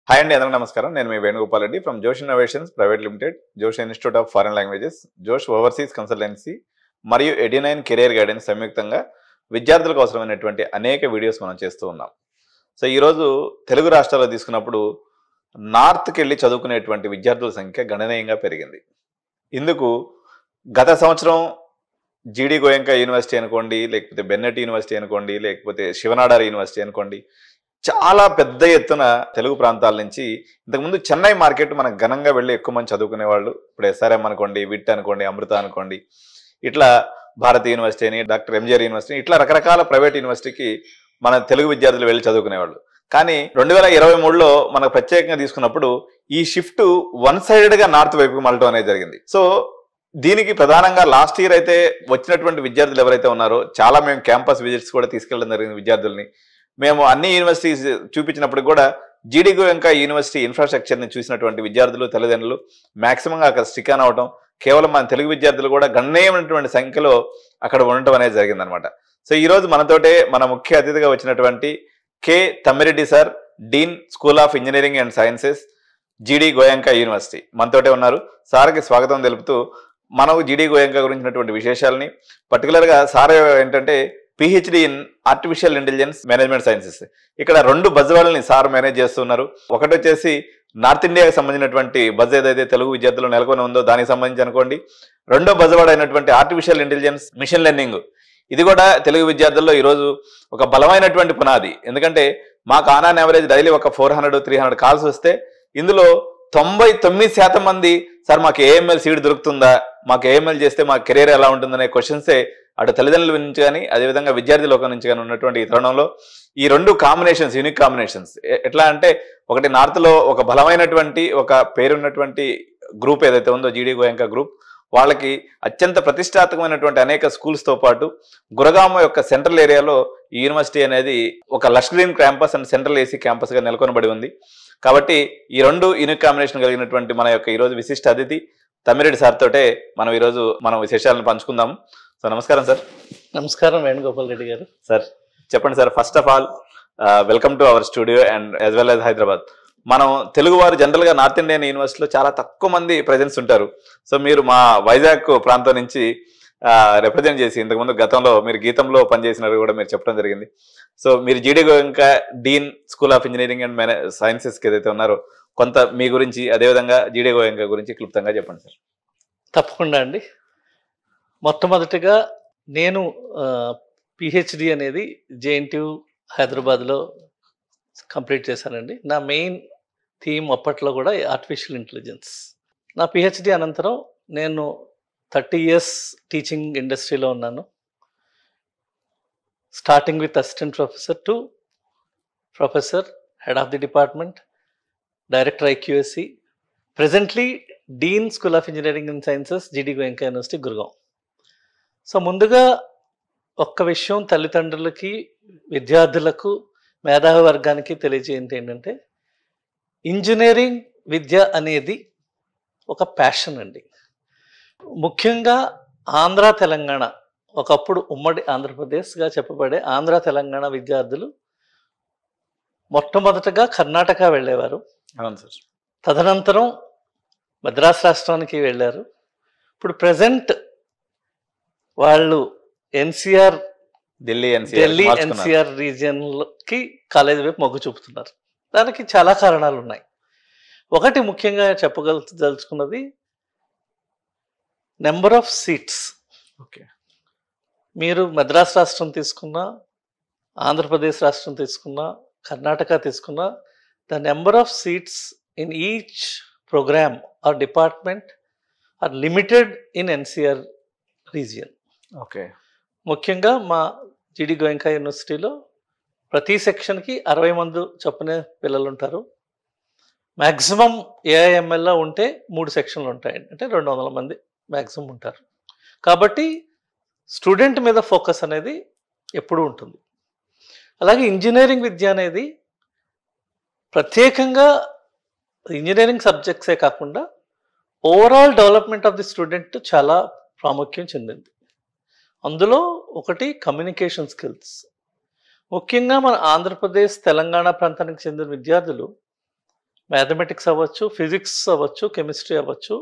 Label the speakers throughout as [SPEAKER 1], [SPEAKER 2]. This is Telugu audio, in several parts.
[SPEAKER 1] హాయ్ అండి, అందరికీ నమస్కారం. నేను మీ వేణుగోపాల్ రెడ్డి ఫ్రమ్ జోష్ ఇన్నోవేషన్స్ ప్రైవేట్ లిమిటెడ్, జోష్ ఇన్స్టిట్యూట్ ఆఫ్ ఫారెన్ లాంగ్వేజెస్, జోష్ ఓవర్సీస్ కన్సల్టెన్సీ మరియు 89 కెరియర్ గైడెన్స్ సంయుక్తంగా విద్యార్థులకు అవసరమైనటువంటి అనేక వీడియోస్ మనం చేస్తూ ఉన్నాం. సో ఈరోజు తెలుగు రాష్ట్రాల్లో తీసుకున్నప్పుడు నార్త్కి వెళ్ళి చదువుకునేటువంటి విద్యార్థుల సంఖ్య గణనీయంగా పెరిగింది. ఇందుకు గత సంవత్సరం జీడి గోయంకా యూనివర్సిటీ అనుకోండి, లేకపోతే బెన్నెట్ యూనివర్సిటీ అనుకోండి, లేకపోతే శివనాడార్ యూనివర్సిటీ అనుకోండి, చాలా పెద్ద ఎత్తున తెలుగు ప్రాంతాల నుంచి ఇంతకుముందు చెన్నై మార్కెట్ మనకు ఘనంగా వెళ్ళి ఎక్కువ మంది చదువుకునే వాళ్ళు. ఇప్పుడు ఎస్ఆర్ఎం అనుకోండి, విట్ అనుకోండి, అమృత అనుకోండి, ఇట్లా భారతీయ యూనివర్సిటీ అని, డాక్టర్ ఎంజిఆర్ యూనివర్సిటీ, ఇట్లా రకరకాల ప్రైవేట్ యూనివర్సిటీకి మన తెలుగు విద్యార్థులు వెళ్ళి చదువుకునేవాళ్ళు. కానీ 2023లో మనకు ప్రత్యేకంగా తీసుకున్నప్పుడు ఈ షిఫ్ట్ వన్ సైడెడ్గా నార్త్ వైపుకి మళ్ళటం అనేది జరిగింది. సో దీనికి ప్రధానంగా లాస్ట్ ఇయర్ అయితే వచ్చినటువంటి విద్యార్థులు ఎవరైతే ఉన్నారో చాలా మేము క్యాంపస్ విజిట్స్ కూడా తీసుకెళ్ళడం జరిగింది. విద్యార్థుల్ని మేము అన్ని యూనివర్సిటీస్ చూపించినప్పుడు కూడా జీడి గోయంకా యూనివర్సిటీ ఇన్ఫ్రాస్ట్రక్చర్ని చూసినటువంటి విద్యార్థులు తల్లిదండ్రులు మ్యాక్సిమంగా అక్కడ స్టిక్ ఆన్ అవడం, కేవలం మన తెలుగు విద్యార్థులు కూడా గణనీయమైనటువంటి సంఖ్యలో అక్కడ ఉండటం అనేది జరిగిందనమాట. సో ఈరోజు మనతోటే మన ముఖ్య అతిథిగా వచ్చినటువంటి K Tammireddy sir, dean school of engineering and sciences, GD Goenka university మనతోటే ఉన్నారు. సార్కి స్వాగతం తెలుపుతూ మనకు జీడి గోయంకా గురించినటువంటి విశేషాలని, పర్టికులర్గా సార్ ఏంటంటే PhD in artificial intelligence management sciences, ఇక్కడ రెండు బజ్వాళ్ళని సార్ మేనేజ్ చేస్తున్నారు. ఒకటి వచ్చేసి నార్త్ ఇండియాకి సంబంధించినటువంటి బజ్ ఏదైతే తెలుగు విద్యార్థులు నెలకొని ఉందో దానికి సంబంధించి అనుకోండి, రెండో బజ్వాడ్ అయినటువంటి ఆర్టిఫిషియల్ ఇంటెలిజెన్స్ మిషన్ లెర్నింగ్, ఇది కూడా తెలుగు విద్యార్థుల్లో ఈరోజు ఒక బలమైనటువంటి పునాది. ఎందుకంటే మాకు ఆన్ యావరేజ్ డైలీ ఒక 400-300 కాల్స్ వస్తే ఇందులో 99% మంది సార్ మాకు ఏఎంఎల్ సీట్ దొరుకుతుందా, మాకు ఏఎంఎల్ చేస్తే మా కెరీర్ ఎలా ఉంటుందనే క్వశ్చన్సే అటు తల్లిదండ్రుల నుంచి కానీ అదేవిధంగా విద్యార్థి లోకం నుంచి కానీ ఉన్నటువంటి ఈ తరుణంలో ఈ రెండు కాంబినేషన్స్, యూనిక్ కాంబినేషన్స్ ఎట్లా అంటే, ఒకటి నార్త్లో ఒక బలమైనటువంటి ఒక పేరున్నటువంటి గ్రూప్ ఏదైతే ఉందో జీడి గోయంకా గ్రూప్, వాళ్ళకి అత్యంత ప్రతిష్టాత్మకమైనటువంటి అనేక స్కూల్స్తో పాటు గురగామ యొక్క సెంట్రల్ ఏరియాలో ఈ యూనివర్సిటీ అనేది ఒక lush green campus and central AC క్యాంపస్గా నెలకొనబడి ఉంది. కాబట్టి ఈ రెండు యూనిక్ కాంబినేషన్ కలిగినటువంటి మన యొక్క ఈరోజు విశిష్ట అతిథి తమ్మిరెడ్డి సార్ తోటే మనం ఈరోజు మనం విశేషాలను పంచుకుందాం. సో నమస్కారం సార్.
[SPEAKER 2] నమస్కారం వేణుగోపాల్ రెడ్డి గారు.
[SPEAKER 1] సార్ చెప్పండి sir, first of all welcome to our studio and as well as Hyderabad. మనం తెలుగు వారు జనరల్గా నార్త్ ఇండియన్ యూనివర్సిటీలో చాలా తక్కువ మంది ప్రెజెన్స్ ఉంటారు. సో మీరు మా వైజాగ్ ప్రాంతం నుంచి రిప్రజెంట్ చేసి ఇంతకుముందు గతంలో మీరు గీతంలో పనిచేసినారు కూడా మీరు చెప్పడం జరిగింది. సో మీరు GD Goenka dean school of engineering and సైన్సెస్కి ఏదైతే ఉన్నారో కొంత మీ గురించి, అదేవిధంగా జీడి గోయంకా గురించి క్లుప్తంగా చెప్పండి సార్.
[SPEAKER 2] తప్పకుండా అండి. మొట్టమొదటిగా నేను పిహెచ్డి అనేది జేఎన్టీయూ హైదరాబాద్లో కంప్లీట్ చేశానండి. నా మెయిన్ థీమ్ అప్పట్లో కూడా ఆర్టిఫిషియల్ ఇంటెలిజెన్స్. నా పిహెచ్డి అనంతరం నేను 30 years టీచింగ్ ఇండస్ట్రీలో ఉన్నాను. Starting with assistant professor to professor, head of the department, director IQSC, presently dean school of engineering and sciences, GD Goenka university, Gurgaon. So ముందుగా ఒక్క విషయం తల్లిదండ్రులకి, విద్యార్థులకు, మేధావి వర్గానికి తెలియజేయండి ఏంటంటే, ఇంజనీరింగ్ విద్య అనేది ఒక ప్యాషన్ అండి. ముఖ్యంగా ఆంధ్ర తెలంగాణ, ఒకప్పుడు ఉమ్మడి ఆంధ్రప్రదేశ్గా చెప్పబడే ఆంధ్ర తెలంగాణ విద్యార్థులు మొట్టమొదటగా కర్ణాటక వెళ్ళేవారు.
[SPEAKER 1] అవును సార్.
[SPEAKER 2] తదనంతరం మద్రాసు రాష్ట్రానికి వెళ్ళారు. ఇప్పుడు ప్రజెంట్ వాళ్ళు ఎన్సిఆర్, ఢిల్లీ ఎన్సిఆర్ రీజియన్కి కాలేజీ వైపు మొగ్గు చూపుతున్నారు. దానికి చాలా కారణాలు ఉన్నాయి. ఒకటి ముఖ్యంగా చెప్పగలుచుకున్నది నెంబర్ ఆఫ్ సీట్స్.
[SPEAKER 1] ఓకే,
[SPEAKER 2] మీరు మద్రాసు రాష్ట్రం తీసుకున్నా, ఆంధ్రప్రదేశ్ రాష్ట్రం తీసుకున్నా, కర్ణాటక తీసుకున్నా, the number of seats in each program or department are limited in NCR region.
[SPEAKER 1] Okay,
[SPEAKER 2] ముఖ్యంగా మా జీడి గోయంకా యూనివర్సిటీలో ప్రతి సెక్షన్కి 60 మంది చొప్పున పిల్లలు ఉంటారు. మ్యాక్సిమం ఏఐఎంఎల్లో ఉంటే 3 సెక్షన్లు ఉంటాయి, అంటే 200 మంది మ్యాక్సిమం ఉంటారు. కాబట్టి స్టూడెంట్ మీద ఫోకస్ అనేది ఎప్పుడూ ఉంటుంది. అలాగే ఇంజనీరింగ్ విద్య అనేది ప్రత్యేకంగా ఇంజనీరింగ్ సబ్జెక్ట్సే కాకుండా overall development of the student చాలా ప్రాముఖ్యం చెందింది. అందులో ఒకటి కమ్యూనికేషన్ స్కిల్స్. ముఖ్యంగా మన ఆంధ్రప్రదేశ్, తెలంగాణ ప్రాంతానికి చెందిన విద్యార్థులు మ్యాథమెటిక్స్ అవ్వచ్చు, ఫిజిక్స్ అవ్వచ్చు, కెమిస్ట్రీ అవ్వచ్చు,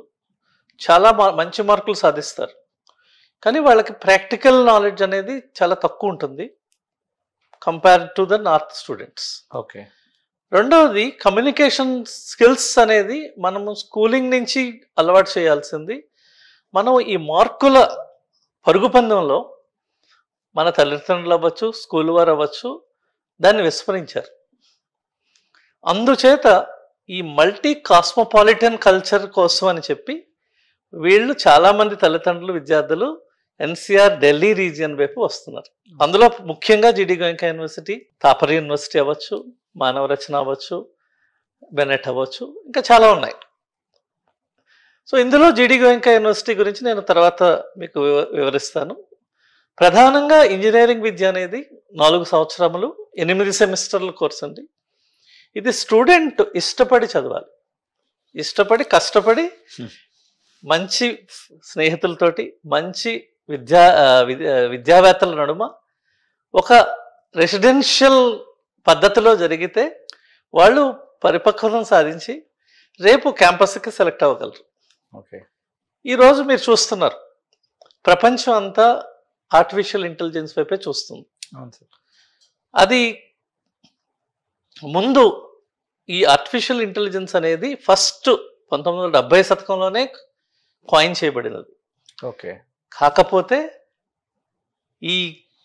[SPEAKER 2] చాలా మంచి మార్కులు సాధిస్తారు. కానీ వాళ్ళకి ప్రాక్టికల్ నాలెడ్జ్ అనేది చాలా తక్కువ ఉంటుంది compare to the north students.
[SPEAKER 1] Okay.
[SPEAKER 2] రెండవది కమ్యూనికేషన్ స్కిల్స్ అనేది మనము స్కూలింగ్ నుంచి అలవాటు చేయాల్సింది. మనం ఈ మార్కుల పరుగు పందెంలో మన తల్లిదండ్రులు అవ్వచ్చు, స్కూల్ వారు అవ్వచ్చు, దాన్ని విస్మరించారు. అందుచేత ఈ మల్టీ కాస్మోపాలిటన్ కల్చర్ కోసం అని చెప్పి వీళ్ళు చాలామంది తల్లిదండ్రులు, విద్యార్థులు ఎన్సీఆర్ ఢిల్లీ రీజియన్ వైపు వస్తున్నారు. అందులో ముఖ్యంగా జీడి గోయంకా యూనివర్సిటీ, తాపర్ యూనివర్సిటీ అవ్వచ్చు, మానవ రచన అవ్వచ్చు, బెనెట్ అవ్వచ్చు, ఇంకా చాలా ఉన్నాయి. సో ఇందులో జీడి గోయంకా యూనివర్సిటీ గురించి నేను తర్వాత మీకు వివరిస్తాను. ప్రధానంగా ఇంజనీరింగ్ విద్య అనేది 4 సంవత్సరములు 8 సెమిస్టర్ల కోర్స్ అండి. ఇది స్టూడెంట్ ఇష్టపడి చదవాలి, ఇష్టపడి కష్టపడి మంచి స్నేహితులతోటి, మంచి విద్యావేత్తల నడుమ ఒక రెసిడెన్షియల్ పద్ధతిలో జరిగితే వాళ్ళు పరిపక్వతను సాధించి రేపు క్యాంపస్కి సెలెక్ట్ అవ్వగలరు.
[SPEAKER 1] ఓకే.
[SPEAKER 2] ఈరోజు మీరు చూస్తున్నారు, ప్రపంచం అంతా ఆర్టిఫిషియల్ ఇంటెలిజెన్స్ వైపే చూస్తుంది. అది ముందు ఈ ఆర్టిఫిషియల్ ఇంటెలిజెన్స్ అనేది ఫస్ట్ 1970 శతకంలోనే కాయిన్ చేయబడినది.
[SPEAKER 1] ఓకే.
[SPEAKER 2] కాకపోతే ఈ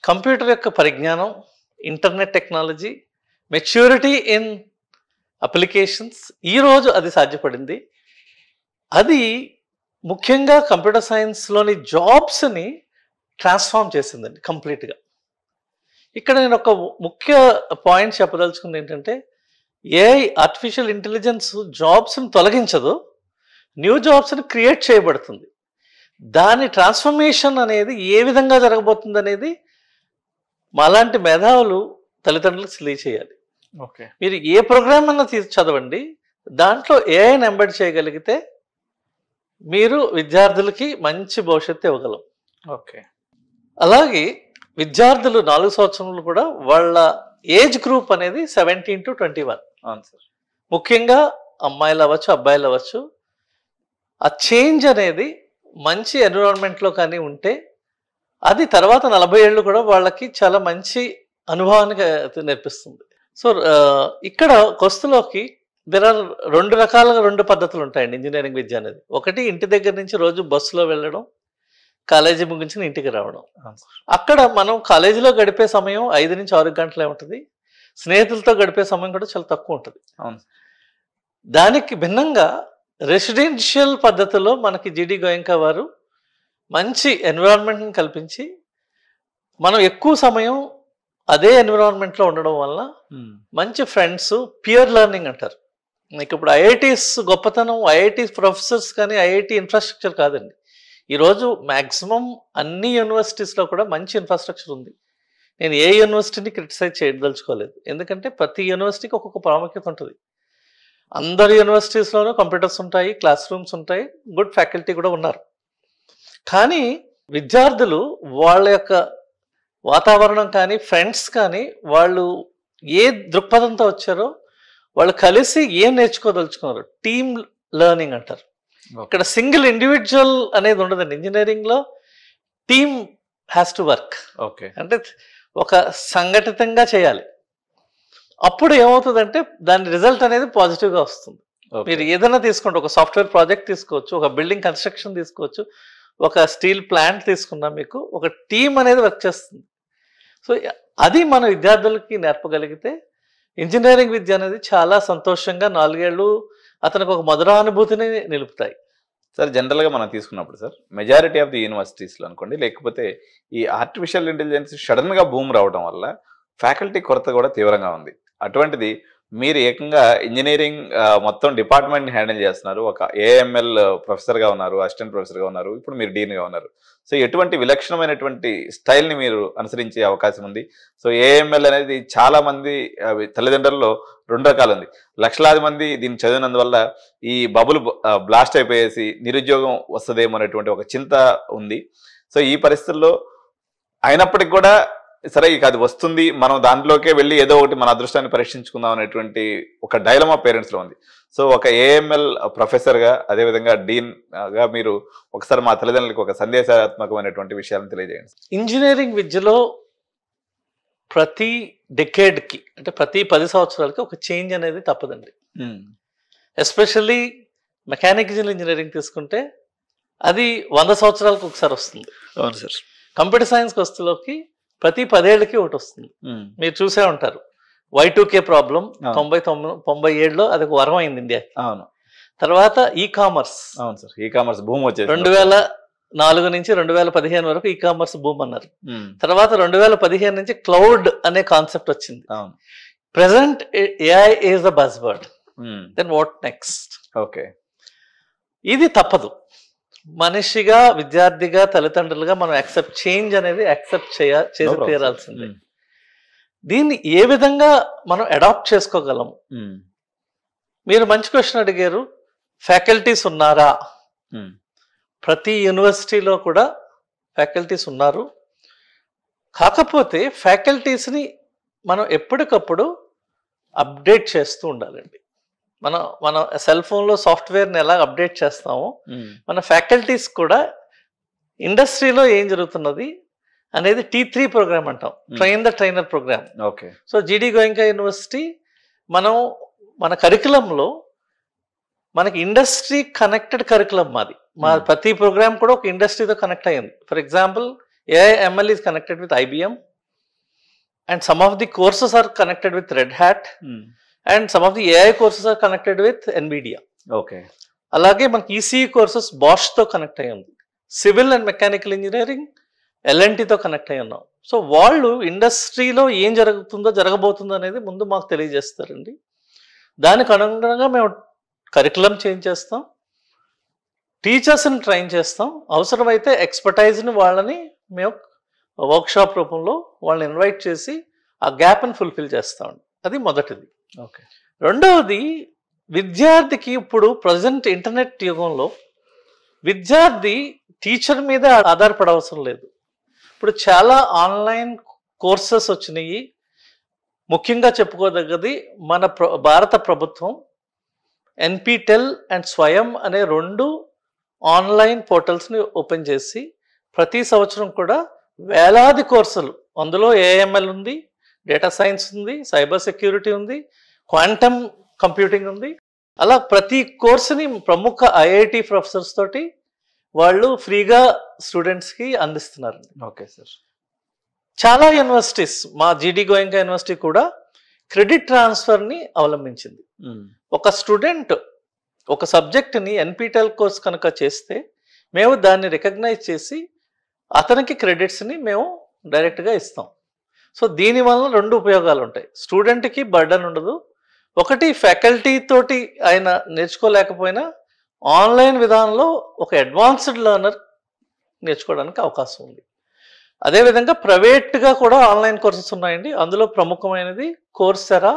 [SPEAKER 2] కంప్యూటర్ యొక్క పరిజ్ఞానం, internet technology, maturity in applications, ఈరోజు అది సాధ్యపడింది. అది ముఖ్యంగా కంప్యూటర్ సైన్స్లోని జాబ్స్ని ట్రాన్స్ఫార్మ్ చేసిందండి కంప్లీట్గా. ఇక్కడ నేను ఒక ముఖ్య పాయింట్ చెప్పదలుచుకుంది ఏంటంటే, ఏఐ ఆర్టిఫిషియల్ ఇంటెలిజెన్స్ జాబ్స్ని తొలగించదు, న్యూ జాబ్స్ని క్రియేట్ చేయబడుతుంది. దాని ట్రాన్స్ఫర్మేషన్ అనేది ఏ విధంగా జరగబోతుంది అనేది మాలాంటి మేధావులు తల్లిదండ్రులకు తెలియచేయాలి.
[SPEAKER 1] ఓకే.
[SPEAKER 2] మీరు ఏ ప్రోగ్రామ్ అన్నా చదవండి, దాంట్లో ఏఐని ఎంబెడ్ చేయగలిగితే మీరు విద్యార్థులకి మంచి భవిష్యత్తు ఇవ్వగలం.
[SPEAKER 1] ఓకే.
[SPEAKER 2] అలాగే విద్యార్థులు 4 సంవత్సరాలు కూడా వాళ్ళ ఏజ్ గ్రూప్ అనేది 17 to 21.
[SPEAKER 1] అవును సార్.
[SPEAKER 2] ముఖ్యంగా అమ్మాయిలు అవ్వచ్చు, అబ్బాయిలు అవ్వచ్చు. ఆ చేంజ్ అనేది మంచి ఎన్విరాన్మెంట్లో కానీ ఉంటే అది తర్వాత 40 ఏళ్ళు కూడా వాళ్ళకి చాలా మంచి అనుభవాన్ని నేర్పిస్తుంది. సో ఇక్కడ కొస్తులోకి రెండు పద్ధతులు ఉంటాయండి ఇంజనీరింగ్ విద్య అనేది. ఒకటి, ఇంటి దగ్గర నుంచి రోజు బస్సులో వెళ్ళడం, కాలేజీ ముగించిన ఇంటికి రావడం. అక్కడ మనం కాలేజీలో గడిపే సమయం 5 నుంచి 6 గంటలే ఉంటుంది. స్నేహితులతో గడిపే సమయం కూడా చాలా తక్కువ ఉంటుంది. దానికి భిన్నంగా రెసిడెన్షియల్ పద్ధతిలో మనకి జీడి గోయంకా వారు మంచి ఎన్విరాన్మెంట్ని కల్పించి మనం ఎక్కువ సమయం అదే ఎన్విరాన్మెంట్లో ఉండడం వల్ల మంచి ఫ్రెండ్స్, పియర్ లెర్నింగ్ అంటారు. మీకు ఇప్పుడు ఐఐటీస్ గొప్పతనం ఐఐటీ ప్రొఫెసర్స్ కానీ ఐఐటీ ఇన్ఫ్రాస్ట్రక్చర్ కాదండి. ఈరోజు మ్యాక్సిమం అన్ని యూనివర్సిటీస్లో కూడా మంచి ఇన్ఫ్రాస్ట్రక్చర్ ఉంది. నేను ఏ యూనివర్సిటీని క్రిటిసైజ్ చేయదలుచుకోలేదు, ఎందుకంటే ప్రతి యూనివర్సిటీకి ఒక్కొక్క ప్రాముఖ్యత ఉంటుంది. అందరు యూనివర్సిటీస్లోనూ కంప్యూటర్స్ ఉంటాయి, క్లాస్ రూమ్స్ ఉంటాయి, గుడ్ ఫ్యాకల్టీ కూడా ఉన్నారు. కానీ విద్యార్థులు వాళ్ళ యొక్క వాతావరణం కానీ, ఫ్రెండ్స్ కానీ, వాళ్ళు ఏ దృక్పథంతో వచ్చారో వాళ్ళు కలిసి ఏం నేర్చుకోదలుచుకున్నారు, టీమ్ లెర్నింగ్ అంటారు. ఇక్కడ సింగిల్ ఇండివిజువల్ అనేది ఉండదండి. ఇంజనీరింగ్లో team has to work.
[SPEAKER 1] Okay.
[SPEAKER 2] అంటే ఒక సంఘటితంగా చేయాలి. అప్పుడు ఏమవుతుందంటే దాని రిజల్ట్ అనేది పాజిటివ్గా వస్తుంది. మీరు ఏదైనా తీసుకోండి, ఒక సాఫ్ట్వేర్ ప్రాజెక్ట్ తీసుకోవచ్చు, ఒక బిల్డింగ్ కన్స్ట్రక్షన్ తీసుకోవచ్చు, ఒక స్టీల్ ప్లాంట్ తీసుకున్నా మీకు ఒక టీం అనేది వర్క్ చేస్తుంది. సో అది మన విద్యార్థులకి నేర్పగలిగితే ఇంజనీరింగ్ విద్య అనేది చాలా సంతోషంగా 4 ఏళ్ళు అతనికి ఒక మధురానుభూతిని నిలుపుతాయి.
[SPEAKER 1] సార్, జనరల్గా మనం తీసుకున్నప్పుడు సార్ మెజారిటీ ఆఫ్ ది యూనివర్సిటీస్లో అనుకోండి, లేకపోతే ఈ ఆర్టిఫిషియల్ ఇంటెలిజెన్స్ సడన్గా బూమ్ రావడం వల్ల ఫ్యాకల్టీ కొరత కూడా తీవ్రంగా ఉంది. అటువంటిది మీరు ఏకంగా ఇంజనీరింగ్ మొత్తం డిపార్ట్మెంట్ని హ్యాండిల్ చేస్తున్నారు, ఒక ఏఎంఎల్ ప్రొఫెసర్గా ఉన్నారు, అసిస్టెంట్ ప్రొఫెసర్గా ఉన్నారు, ఇప్పుడు మీరు డీన్గా ఉన్నారు. సో ఎటువంటి విలక్షణమైనటువంటి స్టైల్ని మీరు అనుసరించే అవకాశం ఉంది? సో ఏఎంఎల్ అనేది చాలామంది తల్లిదండ్రుల్లో 2 రకాలు ఉంది. లక్షలాది మంది దీన్ని చదివినందువల్ల ఈ బబుల్ బ్లాస్ట్ అయిపోయేసి నిరుద్యోగం వస్తుందేమో అనేటువంటి ఒక చింత ఉంది. సో ఈ పరిస్థితుల్లో అయినప్పటికి కూడా సరే ఇక అది వస్తుంది, మనం దాంట్లోకే వెళ్ళి ఏదో ఒకటి మన అదృష్టాన్ని పరీక్షించుకుందాం అనేటువంటి ఒక డైలమా పేరెంట్స్ లో ఉంది. సో ఒక ఏఎంఎల్ ప్రొఫెసర్ గా, అదేవిధంగా డీన్ గా మీరు ఒకసారి మా తల్లిదండ్రులకు ఒక సందేశాత్మకమైనటువంటి విషయాలను తెలియజేయండి.
[SPEAKER 2] ఇంజనీరింగ్ విద్యలో ప్రతి డెకేడ్కి అంటే ప్రతి 10 సంవత్సరాలకి ఒక చేంజ్ అనేది తప్పదండి. ఎస్పెషల్లీ మెకానికల్ ఇంజనీరింగ్ తీసుకుంటే అది 100 సంవత్సరాలకు ఒకసారి వస్తుంది.
[SPEAKER 1] అవును సార్.
[SPEAKER 2] కంప్యూటర్ సైన్స్ వస్తులోకి ప్రతి 10 ఏళ్ళకి ఒకటి వస్తుంది. మీరు చూసే ఉంటారు Y2K ప్రాబ్లం 97లో అది ఒక వరం అయింది ఇండియాకి.
[SPEAKER 1] అవును.
[SPEAKER 2] తర్వాత ఈ కామర్స్.
[SPEAKER 1] అవును సార్, ఈ కామర్స్ భూమి వచ్చేసి
[SPEAKER 2] 2004 నుంచి 2015 వరకు ఈ కామర్స్ భూమ్ అన్నారు. తర్వాత 2015 నుంచి క్లౌడ్ అనే కాన్సెప్ట్ వచ్చింది. Present AI is the buzz word. Then what next?
[SPEAKER 1] Okay,
[SPEAKER 2] ఇది తప్పదు. మనిషిగా, విద్యార్థిగా, తల్లిదండ్రులుగా మనం చేంజ్ అనేది యాక్సెప్ట్ చేసి తీరాల్సిందే. దీన్ని ఏ విధంగా మనం అడాప్ట్ చేసుకోగలం? మీరు మంచి క్వశ్చన్ అడిగారు. ఫ్యాకల్టీస్ ఉన్నారా? ప్రతి యూనివర్సిటీలో కూడా ఫ్యాకల్టీస్ ఉన్నారు. కాకపోతే ఫ్యాకల్టీస్ని మనం ఎప్పటికప్పుడు అప్డేట్ చేస్తూ ఉండాలండి. మన సెల్ ఫోన్లో సాఫ్ట్వేర్ని ఎలా అప్డేట్ చేస్తామో మన ఫ్యాకల్టీస్ కూడా ఇండస్ట్రీలో ఏం జరుగుతున్నది అనేది T3 ప్రోగ్రామ్ అంటాం, train the trainer program.
[SPEAKER 1] Okay.
[SPEAKER 2] So GD Goenka university మన కరికులంలో మనకి ఇండస్ట్రీ కనెక్టెడ్ కరికులం మాది. మా ప్రతి ప్రోగ్రామ్ కూడా ఒక ఇండస్ట్రీతో కనెక్ట్ అయ్యింది. For example AI/ML is connected with IBM and some of the courses are connected with Red Hat and some of the AI courses are connected with NVIDIA.
[SPEAKER 1] Okay.
[SPEAKER 2] అలాగే మనకి ECE కోర్సెస్ బాష్తో కనెక్ట్ అయ్యి ఉంది. సివిల్ అండ్ మెకానికల్ ఇంజనీరింగ్ LNTతో కనెక్ట్ అయ్యి ఉన్నాం. సో వాళ్ళు ఇండస్ట్రీలో ఏం జరగబోతుందో అనేది ముందు మాకు తెలియజేస్తారండి. దానికి అనుగుణంగా మేము కరికులం చేంజ్ చేస్తాం, టీచర్స్ని ట్రైన్ చేస్తాం, అవసరమైతే ఎక్స్పర్టైజ్ని వాళ్ళని మేము వర్క్షాప్ రూపంలో వాళ్ళని ఇన్వైట్ చేసి ఆ గ్యాప్ని ఫుల్ఫిల్ చేస్తాం. అది మొదటిది.
[SPEAKER 1] ఓకే.
[SPEAKER 2] రెండవది, విద్యార్థికి ఇప్పుడు ప్రజెంట్ ఇంటర్నెట్ యుగంలో విద్యార్థి టీచర్ మీద ఆధారపడవసరం లేదు. ఇప్పుడు చాలా ఆన్లైన్ కోర్సెస్ వచ్చినాయి. ముఖ్యంగా చెప్పుకోదగ్గది మన భారత ప్రభుత్వం NPTEL అండ్ స్వయం అనే 2 ఆన్లైన్ పోర్టల్స్ని ఓపెన్ చేసి ప్రతి సంవత్సరం కూడా వేలాది కోర్సులు, అందులో AML ఉంది, డేటా సైన్స్ ఉంది, సైబర్ సెక్యూరిటీ ఉంది, క్వాంటమ్ కంప్యూటింగ్ ఉంది. అలా ప్రతి కోర్సుని ప్రముఖ IIT ప్రొఫెసర్స్ తోటి వాళ్ళు ఫ్రీగా స్టూడెంట్స్కి అందిస్తున్నారు.
[SPEAKER 1] Okay sir.
[SPEAKER 2] చాలా యూనివర్సిటీస్, మా జీడి గోయంకా యూనివర్సిటీ కూడా క్రెడిట్ ట్రాన్స్ఫర్ని అవలంబించింది. ఒక స్టూడెంట్ ఒక సబ్జెక్ట్ని NPTEL కోర్స్ కనుక చేస్తే మేము దాన్ని రికగ్నైజ్ చేసి అతనికి క్రెడిట్స్ని మేము డైరెక్ట్గా ఇస్తాం. సో దీనివల్ల 2 ఉపయోగాలు ఉంటాయి. స్టూడెంట్కి బర్డన్ ఉండదు. ఒకటి, ఫ్యాకల్టీ తోటి ఆయన నేర్చుకోలేకపోయినా ఆన్లైన్ విధానంలో ఒక అడ్వాన్స్డ్ లెర్నర్ నేర్చుకోవడానికి అవకాశం ఉంది. అదేవిధంగా ప్రైవేట్గా కూడా ఆన్లైన్ కోర్సెస్ ఉన్నాయండి. అందులో ప్రముఖమైనది కోర్సెరా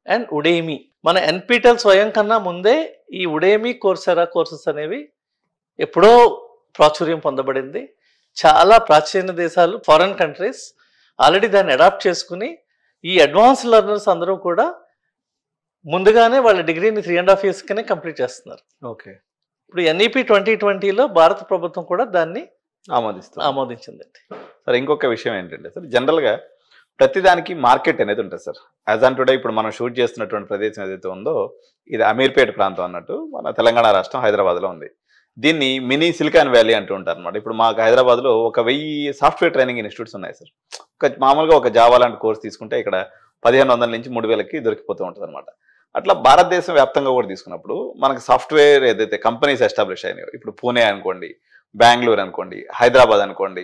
[SPEAKER 2] అండ్ ఉడేమి. మన NPTEL స్వయం కన్నా ముందే ఈ ఉడేమి, కోర్సెరా కోర్సెస్ అనేవి ఎప్పుడో ప్రాచుర్యం పొందబడింది. చాలా ప్రాచీన దేశాలు, ఫారెన్ కంట్రీస్ ఆల్రెడీ దాన్ని అడాప్ట్ చేసుకుని ఈ అడ్వాన్స్ లెర్నర్స్ అందరూ కూడా ముందుగానే వాళ్ళ డిగ్రీని 3.5 yearsకనే కంప్లీట్ చేస్తున్నారు.
[SPEAKER 1] ఓకే.
[SPEAKER 2] ఇప్పుడు NEP 2020లో భారత ప్రభుత్వం కూడా దాన్ని ఆమోదించిందండి.
[SPEAKER 1] సార్, ఇంకొక విషయం ఏంటంటే సార్, జనరల్గా ప్రతిదానికి మార్కెట్ అనేది ఉంటుంది సార్. యాజ్ ఆన్ టుడే ఇప్పుడు మనం షూట్ చేస్తున్నటువంటి ప్రదేశం ఏదైతే ఉందో ఇది అమీర్పేట ప్రాంతం అన్నట్టు మన తెలంగాణ రాష్ట్రం హైదరాబాద్లో ఉంది. దీన్ని మినీ సిలికాన్ వ్యాలీ అంటూ ఉంటారు అనమాట. ఇప్పుడు మాకు హైదరాబాద్లో 1000 సాఫ్ట్వేర్ ట్రైనింగ్ ఇన్స్టిట్యూట్స్ ఉన్నాయి సార్. మామూలుగా ఒక జావా లాంటి కోర్స్ తీసుకుంటే ఇక్కడ 1500 నుంచి 3000కి దొరికిపోతూ ఉంటుంది అనమాట. అట్లా భారతదేశం వ్యాప్తంగా కూడా తీసుకున్నప్పుడు మనకు సాఫ్ట్వేర్ ఏదైతే కంపెనీస్ ఎస్టాబ్లిష్ అయినాయో, ఇప్పుడు పూణే అనుకోండి, బెంగళూరు అనుకోండి, హైదరాబాద్ అనుకోండి,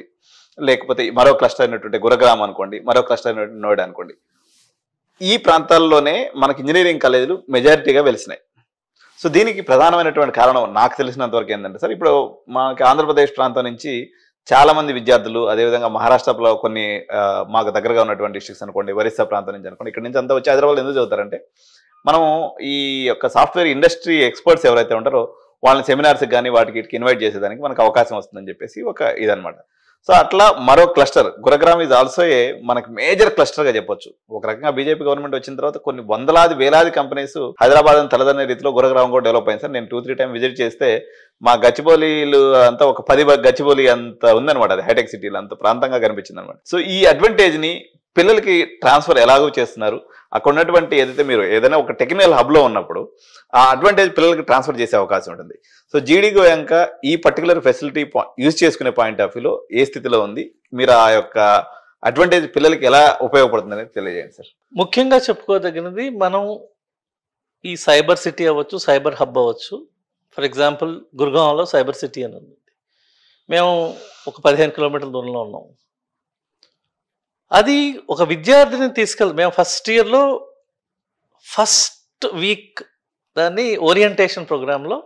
[SPEAKER 1] లేకపోతే మరో క్లస్టర్ అయినటువంటి గురుగ్రామ్ అనుకోండి, మరో క్లస్టర్ అయినటువంటి నోయిడా అనుకోండి, ఈ ప్రాంతాల్లోనే మనకి ఇంజనీరింగ్ కాలేజీలు మెజారిటీగా వెలిసినాయి. సో దీనికి ప్రధానమైనటువంటి కారణం నాకు తెలిసినంత వరకు ఏంటంటే సార్, ఇప్పుడు మనకి ఆంధ్రప్రదేశ్ ప్రాంతం నుంచి చాలా మంది విద్యార్థులు, అదేవిధంగా మహారాష్ట్రలో కొన్ని మాకు దగ్గరగా ఉన్నటువంటి డిస్ట్రిక్ట్స్ అనుకోండి, ఒరిస్సా ప్రాంతం నుంచి అనుకోండి, ఇక్కడ నుంచి అంతా వచ్చి హైదరాబాద్ ఎందుకు చదువుతారంటే మనం ఈ యొక్క సాఫ్ట్వేర్ ఇండస్ట్రీ ఎక్స్పర్ట్స్ ఎవరైతే ఉంటారో వాళ్ళని సెమినార్స్కి కానీ వాటికి ఇన్వైట్ చేసేదానికి మనకు అవకాశం వస్తుందని చెప్పేసి ఒక ఇదనమాట. సో అట్లా మరో cluster Gurugram is also a మనకి మేజర్ క్లస్టర్ గా చెప్పొచ్చు. ఒక రకంగా బీజేపీ గవర్నమెంట్ వచ్చిన తర్వాత కొన్ని వందలాది వేలాది కంపెనీస్ హైదరాబాద్ తలదన్నే రీతిలో గురుగ్రామ్ కూడా డెవలప్ అయింది సార్. నేను 2-3 టైం విజిట్ చేస్తే మా గచ్చిబౌలిలు అంతా ఒక 10 గచ్చిబౌలి అంత ఉందన్నమాట. అది హైటెక్ సిటీలో అంత ప్రాంతంగా కనిపించింది అనమాట. సో ఈ అడ్వాంటేజ్ ని పిల్లలకి ట్రాన్స్ఫర్ ఎలాగో చేస్తున్నారు? అక్కడ ఉన్నటువంటి ఏదైతే మీరు ఏదైనా ఒక టెక్నికల్ హబ్ లో ఉన్నప్పుడు ఆ అడ్వాంటేజ్ పిల్లలకి ట్రాన్స్ఫర్ చేసే అవకాశం ఉంటుంది. సో జీడీ గోయంక ఈ పర్టికులర్ ఫెసిలిటీ యూజ్ చేసుకునే పాయింట్ ఆఫ్ వ్యూలో ఏ స్థితిలో ఉంది? మీరు ఆ యొక్క అడ్వాంటేజ్ పిల్లలకి ఎలా ఉపయోగపడుతుంది అనేది తెలియజేయండి సార్.
[SPEAKER 2] ముఖ్యంగా చెప్పుకోదగినది, మనం ఈ సైబర్ సిటీ అవ్వచ్చు, సైబర్ హబ్ అవ్వచ్చు. ఫర్ ఎగ్జాంపుల్ గుర్గాంలో సైబర్ సిటీ అని ఉంది. మేము ఒక 15 కిలోమీటర్ల దూరంలో ఉన్నాం. అది ఒక విద్యార్థిని మేము ఫస్ట్ ఇయర్లో ఫస్ట్ వీక్ దాన్ని ఓరియంటేషన్ ప్రోగ్రాంలో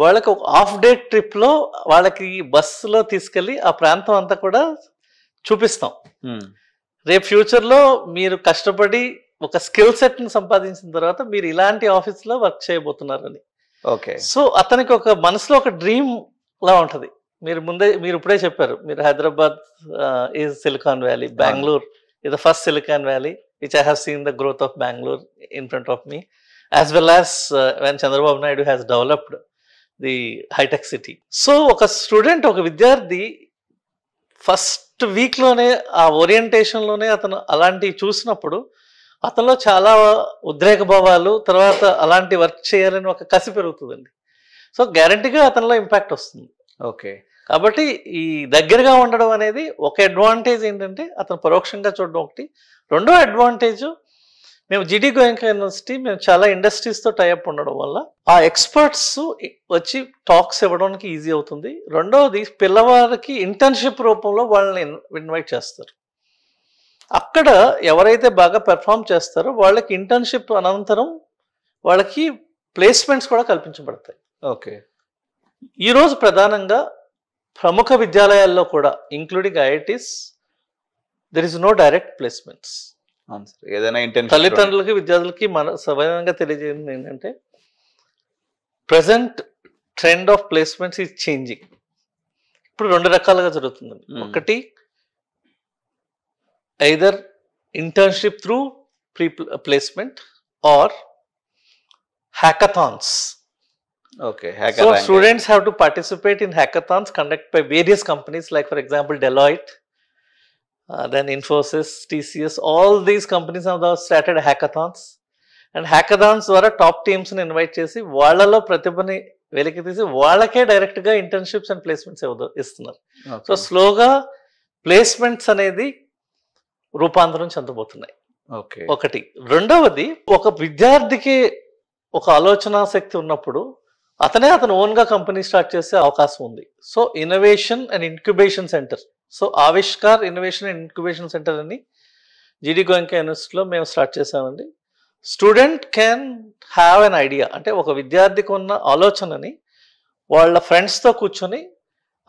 [SPEAKER 2] వాళ్ళకి ఒక హాఫ్ డే ట్రిప్లో వాళ్ళకి బస్సులో తీసుకెళ్ళి ఆ ప్రాంతం అంతా కూడా చూపిస్తాం. రేపు ఫ్యూచర్లో మీరు కష్టపడి ఒక స్కిల్ సెట్ని సంపాదించిన తర్వాత మీరు ఇలాంటి ఆఫీస్లో వర్క్ చేయబోతున్నారని.
[SPEAKER 1] ఓకే.
[SPEAKER 2] సో అతనికి ఒక మనసులో ఒక డ్రీమ్ లా ఉంటుంది. మీరు ఇప్పుడే చెప్పారు, మీరు Hyderabad is silicon valley, Bengaluru is the first Silicon Valley, which I have seen the growth of Bangalore in front of me, as well as when Chandrababu Naidu has developed the high-tech city. So, oka student, oka vidyardhi, first week lone, aa orientation lone, atanu alanti chusinapudu, అతనిలో చాలా ఉద్రేక భావాలు, తర్వాత అలాంటి వర్క్ చేయాలని ఒక కసి పెరుగుతుందండి. సో గ్యారంటీగా అతనిలో ఇంపాక్ట్ వస్తుంది.
[SPEAKER 1] ఓకే.
[SPEAKER 2] కాబట్టి ఈ దగ్గరగా ఉండడం అనేది ఒక అడ్వాంటేజ్. ఏంటంటే అతను పరోక్షంగా చూడడం ఒకటి. రెండో అడ్వాంటేజ్, మేము జీడీ గోయంకా యూనివర్సిటీ మేము చాలా ఇండస్ట్రీస్తో టైఅప్ ఉండడం వల్ల ఆ ఎక్స్పర్ట్స్ వచ్చి టాక్స్ ఇవ్వడానికి ఈజీ అవుతుంది. రెండవది, పిల్లవారికి ఇంటర్న్షిప్ రూపంలో వాళ్ళని ఇన్వైట్ చేస్తారు. అక్కడ ఎవరైతే బాగా పెర్ఫామ్ చేస్తారో వాళ్ళకి ఇంటర్న్షిప్ అనంతరం వాళ్ళకి ప్లేస్మెంట్స్ కూడా కల్పించబడతాయి.
[SPEAKER 1] ఓకే.
[SPEAKER 2] ఈరోజు ప్రధానంగా ప్రముఖ విద్యాలయాల్లో కూడా including IITs there is no direct placements.
[SPEAKER 1] ఏదైనా
[SPEAKER 2] తల్లిదండ్రులకి విద్యార్థులకి మన సవినంగా తెలియజేయండి ఏంటంటే present trend of placements is changing. ఇప్పుడు రెండు రకాలుగా జరుగుతుంది. ఒకటి, either internship through placement or hackathons.
[SPEAKER 1] Okay.
[SPEAKER 2] So students have to participate in hackathons conducted by various companies, like for example Deloitte, then Infosys, TCS. All these companies have now started hackathons, and hackathons ద్వారా టాప్ టీమ్స్ ని ఇన్వైట్ చేసి వాళ్ళలో ప్రతిభని వెలికి తీసి వాళ్ళకే డైరెక్ట్ గా ఇంటర్న్షిప్స్ అండ్ ప్లేస్మెంట్స్ ఇస్తున్నారు. సో స్లోగా ప్లేస్మెంట్స్ అనేది రూపాంతరం చెందబోతున్నాయి. ఒకటి. రెండవది, ఒక విద్యార్థికి ఒక ఆలోచన శక్తి ఉన్నప్పుడు అతను ఓన్గా కంపెనీ స్టార్ట్ చేసే అవకాశం ఉంది. So innovation and incubation centre, so Avishkar innovation and incubation centre అని జీడీ గోయంకా యూనివర్సిటీలో మేము స్టార్ట్ చేసామండి. Student can have an idea, అంటే ఒక విద్యార్థికి ఉన్న ఆలోచనని వాళ్ళ ఫ్రెండ్స్తో కూర్చొని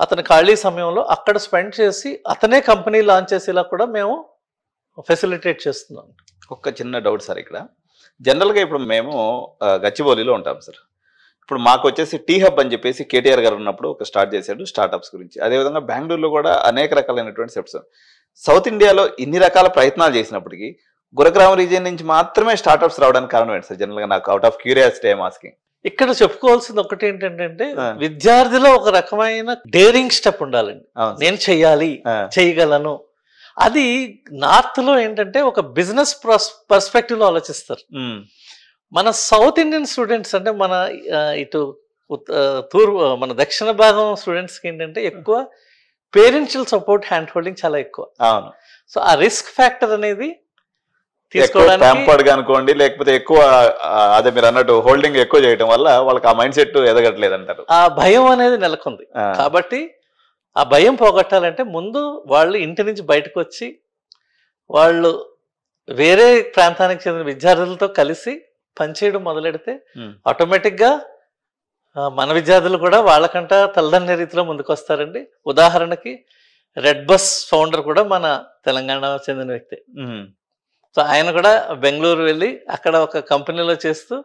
[SPEAKER 2] అతని ఖాళీ సమయంలో అక్కడ స్పెండ్ చేసి అతనే కంపెనీ లాంచ్ చేసేలా కూడా మేము ఫెసిలిటేట్ చేస్తున్నాం.
[SPEAKER 1] ఒక చిన్న డౌట్ సార్, ఇక్కడ జనరల్గా ఇప్పుడు మేము గచ్చిబౌలిలో ఉంటాం సార్. ఇప్పుడు మాకు వచ్చేసి టీ హబ్ అని చెప్పేసి కేటీఆర్ గారు ఉన్నప్పుడు ఒక స్టార్ట్ చేశాడు స్టార్టప్స్ గురించి. అదేవిధంగా బెంగళూరులో కూడా అనేక రకాలైనటువంటి సెప్ట్స్. సౌత్ ఇండియాలో ఇన్ని రకాల ప్రయత్నాలు చేసినప్పటికీ గురుగ్రామ్ రీజియన్ నుంచి మాత్రమే స్టార్టప్స్ రావడానికి కారణం ఏంటి సార్? జనరల్గా నాకు out of curiosity I'm asking.
[SPEAKER 2] ఇక్కడ చెప్పుకోవాల్సింది ఒకటి ఏంటంటే విద్యార్థిలో ఒక రకమైన డేరింగ్ స్టెప్ ఉండాలండి. నేను చెయ్యాలి, చేయగలను. అది నార్త్ లో ఏంటంటే ఒక బిజినెస్ పర్స్పెక్టివ్ లో ఆలోచిస్తారు. మన సౌత్ ఇండియన్ స్టూడెంట్స్ అంటే మన ఇటు మన దక్షిణ భాగం స్టూడెంట్స్కి ఏంటంటే ఎక్కువ పేరెంట్షియల్ సపోర్ట్, హ్యాండ్ హోల్డింగ్ చాలా ఎక్కువ. సో ఆ రిస్క్ ఫ్యాక్టర్ అనేది
[SPEAKER 1] తీసుకోవడానికి అనుకోండి, లేకపోతే ఎక్కువ అదే మీరు అన్నట్టు హోల్డింగ్ ఎక్కువ చేయడం వల్ల వాళ్ళకి ఆ మైండ్ సెట్ ఎదగట్లేదు అంటారు.
[SPEAKER 2] ఆ భయం అనేది నెలకొంది. కాబట్టి ఆ భయం పోగొట్టాలంటే ముందు వాళ్ళు ఇంటి నుంచి బయటకు వచ్చి వాళ్ళు వేరే ప్రాంతానికి చెందిన విద్యార్థులతో కలిసి పనిచేయడం మొదలెడితే ఆటోమేటిక్గా మన విద్యార్థులు కూడా వాళ్ళకంట తలదన్నే రీతిలో ముందుకు వస్తారండి. ఉదాహరణకి రెడ్ బస్ ఫౌండర్ కూడా మన తెలంగాణ చెందిన వ్యక్తి. సో ఆయన కూడా బెంగళూరు వెళ్ళి అక్కడ ఒక కంపెనీలో చేస్తూ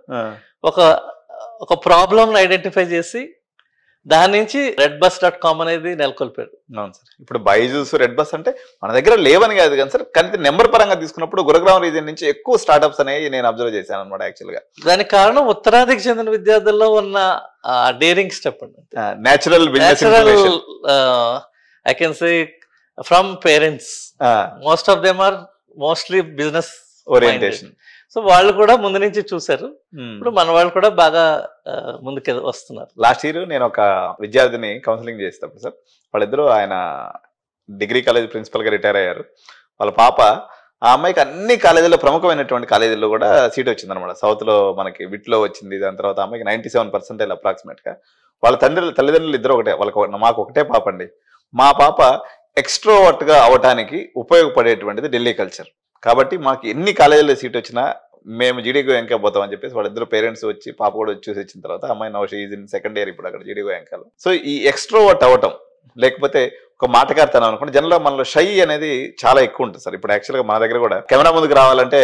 [SPEAKER 2] ఒక ప్రాబ్లమ్ని ఐడెంటిఫై చేసి దాని నుంచి redbus.com అనేది నెలకొల్పారు.
[SPEAKER 1] అవును సార్. ఇప్పుడు బైజూస్, రెడ్ బస్ అంటే మన దగ్గర లేవని కాదు కానీ సార్, కానీ నెంబర్ పరంగా తీసుకున్నప్పుడు గురుగ్రామ్ రీజియన్ నుంచి ఎక్కువ స్టార్ట్అప్స్ అనేవి నేను అబ్జర్వ్ చేశాను అనమాట యాక్చువల్గా.
[SPEAKER 2] దానికి కారణం ఉత్తరాదికి చెందిన విద్యార్థుల్లో ఉన్న డేరింగ్ స్టెప్ అండి.
[SPEAKER 1] Natural business
[SPEAKER 2] I can say from parents, most of them are mostly business
[SPEAKER 1] orientation.
[SPEAKER 2] So వాళ్ళు కూడా ముందు నుంచి చూసారు. ఇప్పుడు మన వాళ్ళు కూడా బాగా ముందుకు వస్తున్నారు.
[SPEAKER 1] లాస్ట్ ఇయర్ నేను ఒక విద్యార్థిని కౌన్సిలింగ్ చేసేటప్పుడు సార్, వాళ్ళిద్దరూ ఆయన డిగ్రీ కాలేజ్ ప్రిన్సిపల్ గా రిటైర్ అయ్యారు. వాళ్ళ పాప, ఆ అమ్మాయికి అన్ని కాలేజీల్లో ప్రముఖమైనటువంటి కాలేజీల్లో కూడా సీట్ వచ్చింది అనమాట. సౌత్ లో మనకి విట్లో వచ్చింది. దాని తర్వాత అమ్మాయికి 97% అప్రాక్సిమేట్ గా. వాళ్ళ తల్లిదండ్రులు ఇద్దరు ఒకటే. మాకు ఒకటే పాప అండి. మా పాప ఎక్స్ట్రోవర్ట్ గా అవటానికి ఉపయోగపడేటువంటిది ఢిల్లీ కల్చర్. కాబట్టి మాకు ఎన్ని కాలేజీలో సీట్ వచ్చినా మేము జీడీ గోయంకా పోతామని చెప్పేసి వాళ్ళిద్దరు పేరెంట్స్ వచ్చి, పాప కూడా వచ్చి చూసి వచ్చిన తర్వాత అమ్మాయి now she is in second year ఇప్పుడు అక్కడ జీడీ గోయంకాలో. సో ఈ ఎక్స్ట్రోవర్ట్ అవటం, లేకపోతే ఒక మాటకార్తనం అనుకుంటే జనరల్గా మనలో షై అనేది చాలా ఎక్కువ ఉంటుంది సార్. ఇప్పుడు యాక్చువల్గా మన దగ్గర కూడా కెమెరా ముందుకు రావాలంటే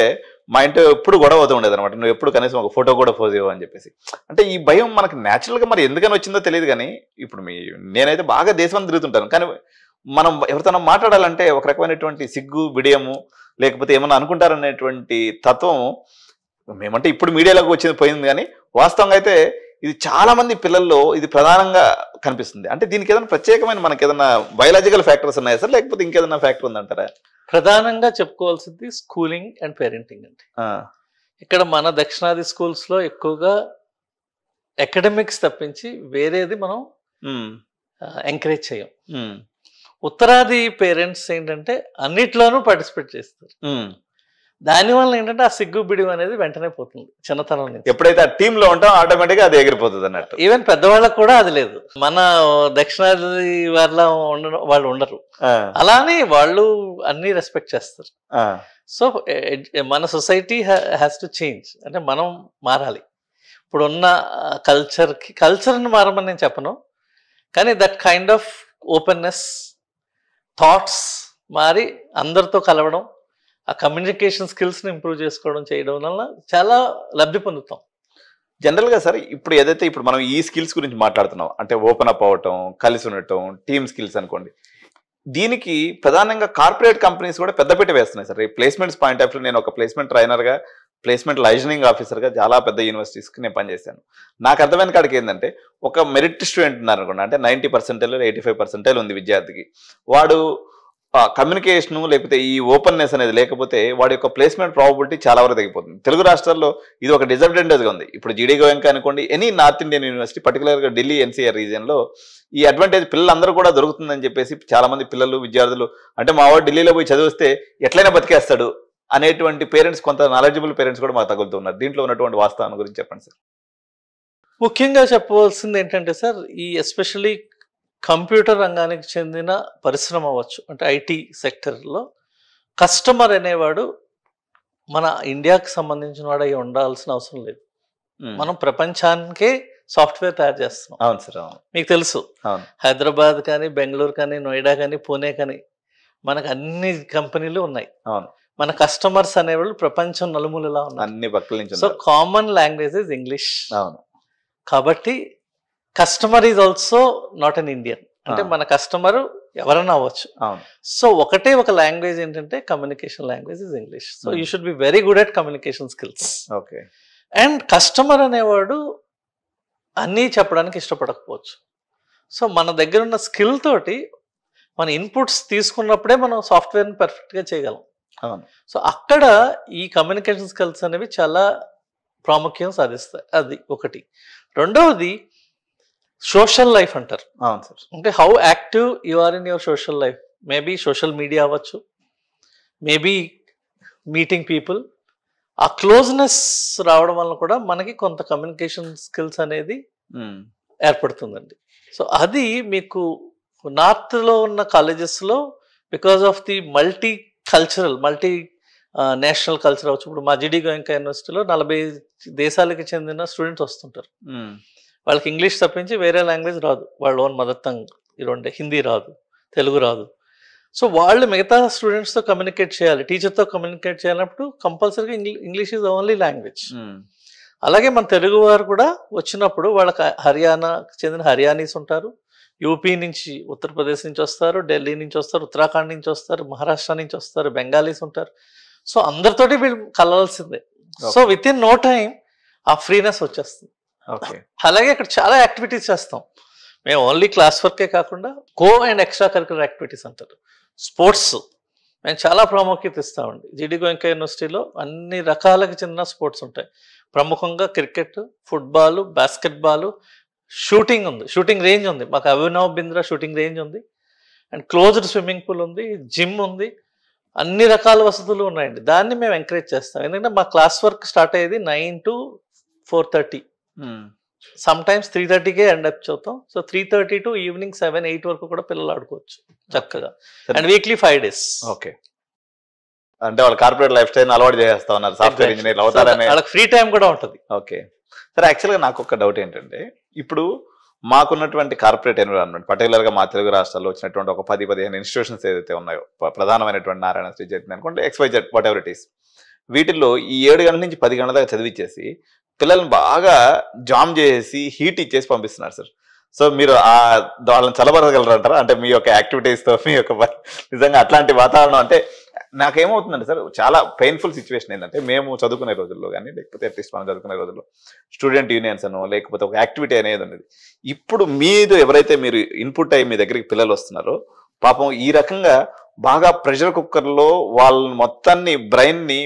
[SPEAKER 1] మా ఇంట్లో ఎప్పుడు గొడవ అవుతూ ఉండేది అనమాట. నువ్వు ఎప్పుడు కనీసం ఒక ఫోటో కూడా పోజ్ ఇవ్వవు అని చెప్పేసి. అంటే ఈ భయం మనకు న్యాచురల్గా మరి ఎందుకని వచ్చిందో తెలియదు. కానీ ఇప్పుడు నేనైతే బాగా దేశం తిరుగుతుంటాను, కానీ మనం ఎవరితో మాట్లాడాలంటే ఒక రకమైనటువంటి సిగ్గు, బిడియము, లేకపోతే ఏమన్నా అనుకుంటారనేటువంటి తత్వం మేమంటే ఇప్పుడు మీడియాలోకి వచ్చింది పోయింది. కానీ వాస్తవంగా అయితే ఇది చాలా మంది పిల్లల్లో ఇది ప్రధానంగా కనిపిస్తుంది. అంటే దీనికి ఏదైనా ప్రత్యేకమైన మనకి ఏదైనా బయాలజికల్ ఫ్యాక్టర్స్ ఉన్నాయా సార్, లేకపోతే ఇంకేదైనా ఫ్యాక్టర్ ఉందంటారా?
[SPEAKER 2] ప్రధానంగా చెప్పుకోవాల్సింది స్కూలింగ్ అండ్ పేరెంటింగ్ అండి. ఇక్కడ మన దక్షిణాది స్కూల్స్ లో ఎక్కువగా అకాడమిక్స్ తప్పించి వేరేది మనం ఎంకరేజ్ చేయం. ఉత్తరాది పేరెంట్స్ ఏంటంటే అన్నిట్లోనూ పార్టిసిపేట్ చేస్తారు. దానివల్ల ఏంటంటే ఆ సిగ్గు బిడియం అనేది వెంటనే పోతుంది చిన్నతనం నుంచి.
[SPEAKER 1] ఎప్పుడైతే ఆ టీమ్ లో ఉంటాం ఆటోమేటిక్ గా అది ఎగిరిపోతుంది అన్నట్టు.
[SPEAKER 2] ఈవెన్ పెద్దవాళ్ళకు కూడా అది లేదు. మన దక్షిణాది వాళ్ళు ఉండరు. అలానే వాళ్ళు అన్ని రెస్పెక్ట్ చేస్తారు. సో మన సొసైటీ హ్యాస్ టు చేంజ్. అంటే మనం మారాలి. ఇప్పుడున్న కల్చర్ని మారమని నేను చెప్పను, కానీ that kind of openness, thoughts మారి అందరితో కలవడం, ఆ కమ్యూనికేషన్ స్కిల్స్ని ఇంప్రూవ్ చేసుకోవడం చేయడం వల్ల చాలా లబ్ధి పొందుతాం.
[SPEAKER 1] జనరల్గా సార్ ఇప్పుడు ఏదైతే ఇప్పుడు మనం ఈ స్కిల్స్ గురించి మాట్లాడుతున్నాం, అంటే ఓపెన్ అప్ అవ్వటం, కలిసి ఉండటం, టీమ్ స్కిల్స్ అనుకోండి, దీనికి ప్రధానంగా కార్పొరేట్ కంపెనీస్ కూడా పెద్దపీట వేస్తున్నాయి sir. Placements point of view నేను ఒక ప్లేస్మెంట్ ట్రైనర్గా, ప్లేస్మెంట్ లైజనింగ్ ఆఫీసర్గా చాలా పెద్ద యూనివర్సిటీస్కి నేను పనిచేశాను. నాకు అర్థమైన కాడికి ఏంటంటే ఒక మెరిట్ స్టూడెంట్ ఉన్నారు అనుకోండి, అంటే 90% 85% ఉంది విద్యార్థికి, వాడు కమ్యూనికేషన్ లేకపోతే ఈ ఓపెన్నెస్ అనేది లేకపోతే వాడి యొక్క ప్లేస్మెంట్ ప్రాబబిలిటీ చాలా వరకు తగ్గిపోతుంది. తెలుగు రాష్ట్రాల్లో ఇది ఒక డిసడ్వాంటేజ్గా ఉంది. ఇప్పుడు జీడీ గోయంకా అనుకోండి, ఎనీ నార్త్ ఇండియన్ యూనివర్సిటీ, పర్టికులర్గా ఢిల్లీ ఎన్సీఆర్ రీజియన్లో ఈ అడ్వాంటేజ్ పిల్లలందరూ కూడా దొరుకుతుందని చెప్పేసి చాలా మంది పిల్లలు, విద్యార్థులు, అంటే మా వాడు ఢిల్లీలో పోయి చదివిస్తే ఎట్లయినా బతికేస్తాడు అనేటువంటి పేరెంట్స్, కొంత నాలెడ్జబుల్ పేరెంట్స్ కూడా మాకు తగులుతున్నారు. దీంట్లో ఉన్నటువంటి వాస్తవాన్ని గురించి చెప్పండి సార్.
[SPEAKER 2] ముఖ్యంగా చెప్పవలసింది ఏంటంటే సార్, ఈ ఎస్పెషల్లీ కంప్యూటర్ రంగానికి చెందిన పరిశ్రమ అవ్వచ్చు, అంటే ఐటీ సెక్టర్లో కస్టమర్ అనేవాడు మన ఇండియాకి సంబంధించిన వాడు అయి ఉండాల్సిన అవసరం లేదు. మనం ప్రపంచానికే సాఫ్ట్వేర్ తయారు చేస్తున్నాం.
[SPEAKER 1] అవును సార్, అవును.
[SPEAKER 2] మీకు తెలుసు, హైదరాబాద్ కానీ, బెంగళూరు కానీ, నోయిడా కానీ, పూణే కానీ, మనకు అన్ని కంపెనీలు ఉన్నాయి.
[SPEAKER 1] అవును.
[SPEAKER 2] మన కస్టమర్స్ అనేవాళ్ళు ప్రపంచం నలుమూలలా ఉన్నారు,
[SPEAKER 1] అన్ని పక్కల నుంచి.
[SPEAKER 2] So common language is English.
[SPEAKER 1] అవును.
[SPEAKER 2] కాబట్టి customer is also not an Indian, అంటే మన కస్టమర్ ఎవరైనా అవ్వచ్చు. సో ఒకటే ఒక లాంగ్వేజ్ ఏంటంటే communication language is English. So you should be very good at communication skills.
[SPEAKER 1] Okay. And
[SPEAKER 2] customer అనేవాడు అన్నీ చెప్పడానికి ఇష్టపడకపోవచ్చు. సో మన దగ్గర ఉన్న స్కిల్ తోటి మన ఇన్పుట్స్ తీసుకున్నప్పుడే మనం సాఫ్ట్వేర్ని పర్ఫెక్ట్గా చేయగలం. సో అక్కడ ఈ కమ్యూనికేషన్ స్కిల్స్ అనేవి చాలా ప్రాముఖ్యం సాధిస్తాయి. అది ఒకటి. రెండవది సోషల్ లైఫ్ అంటారు.
[SPEAKER 1] అవును సార్.
[SPEAKER 2] అంటే how active you are in your social life. Maybe social media అవ్వచ్చు, మేబీ మీటింగ్ పీపుల్. ఆ క్లోజ్నెస్ రావడం వల్ల కూడా మనకి కొంత కమ్యూనికేషన్ స్కిల్స్ అనేది ఏర్పడుతుందండి. సో అది మీకు నార్త్లో ఉన్న కాలేజెస్లో because of the multi national culture అవచ్చు. ఇప్పుడు మా జీడీ గోయంకా యూనివర్సిటీలో 40 దేశాలకి చెందిన స్టూడెంట్స్ వస్తుంటారు. వాళ్ళకి ఇంగ్లీష్ తప్పించి వేరే లాంగ్వేజ్ రాదు, వాళ్ళ ఓన్ మదర్ టంగ్ ఈ రెండే, హిందీ రాదు, తెలుగు రాదు. సో వాళ్ళు మిగతా స్టూడెంట్స్తో కమ్యూనికేట్ చేయాలి, టీచర్తో కమ్యూనికేట్ చేయాలన్నప్పుడు కంపల్సరీగా ఇంగ్లీష్ ఈజ్ ఓన్లీ లాంగ్వేజ్. అలాగే మన తెలుగు వారు కూడా వచ్చినప్పుడు వాళ్ళకి హర్యానాకి చెందిన హర్యానీస్ ఉంటారు, యూపీ నుంచి, ఉత్తరప్రదేశ్ నుంచి వస్తారు, ఢిల్లీ నుంచి వస్తారు, ఉత్తరాఖండ్ నుంచి వస్తారు, మహారాష్ట్ర నుంచి వస్తారు, బెంగాలీస్ ఉంటారు. సో అందరితోటి వీళ్ళు కలవాల్సిందే. So within no time ఆ ఫ్రీనెస్ వచ్చేస్తుంది. అలాగే ఇక్కడ చాలా యాక్టివిటీస్ చేస్తాం మేము. ఓన్లీ క్లాస్ వర్కే కాకుండా కో అండ్ ఎక్స్ట్రా కరికులర్ యాక్టివిటీస్ అంటారు, స్పోర్ట్స్ మేము చాలా ప్రాముఖ్యత ఇస్తామండి. జీడి గోయంకా యూనివర్సిటీలో అన్ని రకాలకు చెందిన స్పోర్ట్స్ ఉంటాయి. ప్రముఖంగా క్రికెట్, ఫుట్బాల్, బాస్కెట్బాల్, షూటింగ్ ఉంది, షూటింగ్ రేంజ్ ఉంది మాకు. అభినవ్ బింద్రా షూటింగ్ రేంజ్ ఉంది, అండ్ క్లోజ్డ్ స్విమ్మింగ్ పూల్ ఉంది, జిమ్ ఉంది, అన్ని రకాల వసతులు ఉన్నాయండి. దాన్ని మేము ఎంకరేజ్ చేస్తాం. ఎందుకంటే మా క్లాస్ వర్క్ స్టార్ట్ అయ్యేది 9 to 4:30, సమ్ టైమ్స్ 3:30కే ఎండ్ అప్ చదువుతాం. సో 3:30 to ఈవినింగ్ 7-8 వరకు కూడా పిల్లలు ఆడుకోవచ్చు చక్కగా, అండ్ వీక్లీ 5 days.
[SPEAKER 1] ఓకే, అంటే వాళ్ళు కార్పొరేట్ లైఫ్ స్టైల్ అలవాటు చేస్తా ఉన్నారు, సాఫ్ట్వేర్ ఇంజనీర్ అవుతారని
[SPEAKER 2] వాళ్ళకి ఫ్రీ టైం కూడా ఉంటుంది.
[SPEAKER 1] ఓకే సరే, యాక్చువల్గా నాకు ఒక డౌట్ ఏంటంటే, ఇప్పుడు మాకున్నటువంటి కార్పొరేట్ ఎన్విరాన్మెంట్, పర్టికులర్గా మా తెలుగు రాష్ట్రాల్లో వచ్చినటువంటి ఒక 10-15 ఇన్స్టిట్యూషన్స్ ఏదైతే ఉన్నాయో, ప్రధానమైనటువంటి నారాయణ శ్రీ జైన్ అనుకుంటే XYZ what ever it is, వీటిల్లో ఈ 7 గంటల నుంచి 10 గంటల దాకా చదివించేసి పిల్లల్ని బాగా జామ్ చేసి హీట్ ఇచ్చేసి పంపిస్తున్నారు సార్. సో మీరు వాళ్ళని చల్లబరగలరు అంటారా? అంటే మీ యొక్క యాక్టివిటీస్తో, మీ యొక్క నిజంగా అట్లాంటి వాతావరణం అంటే నాకేమవుతుందండి సార్, చాలా పెయిన్ఫుల్ సిచ్యువేషన్ ఏంటంటే, మేము చదువుకునే రోజుల్లో కానీ, లేకపోతే అట్లీస్ట్ మనం చదువుకునే రోజుల్లో స్టూడెంట్ యూనియన్స్ అనో లేకపోతే ఒక యాక్టివిటీ అనేది ఉండేది. ఇప్పుడు మీరు ఎవరైతే మీరు ఇన్పుట్ అయ్యి మీ దగ్గరికి పిల్లలు వస్తున్నారో, పాపం ఈ రకంగా బాగా ప్రెషర్ కుక్కర్లో వాళ్ళ మొత్తాన్ని బ్రెయిన్ని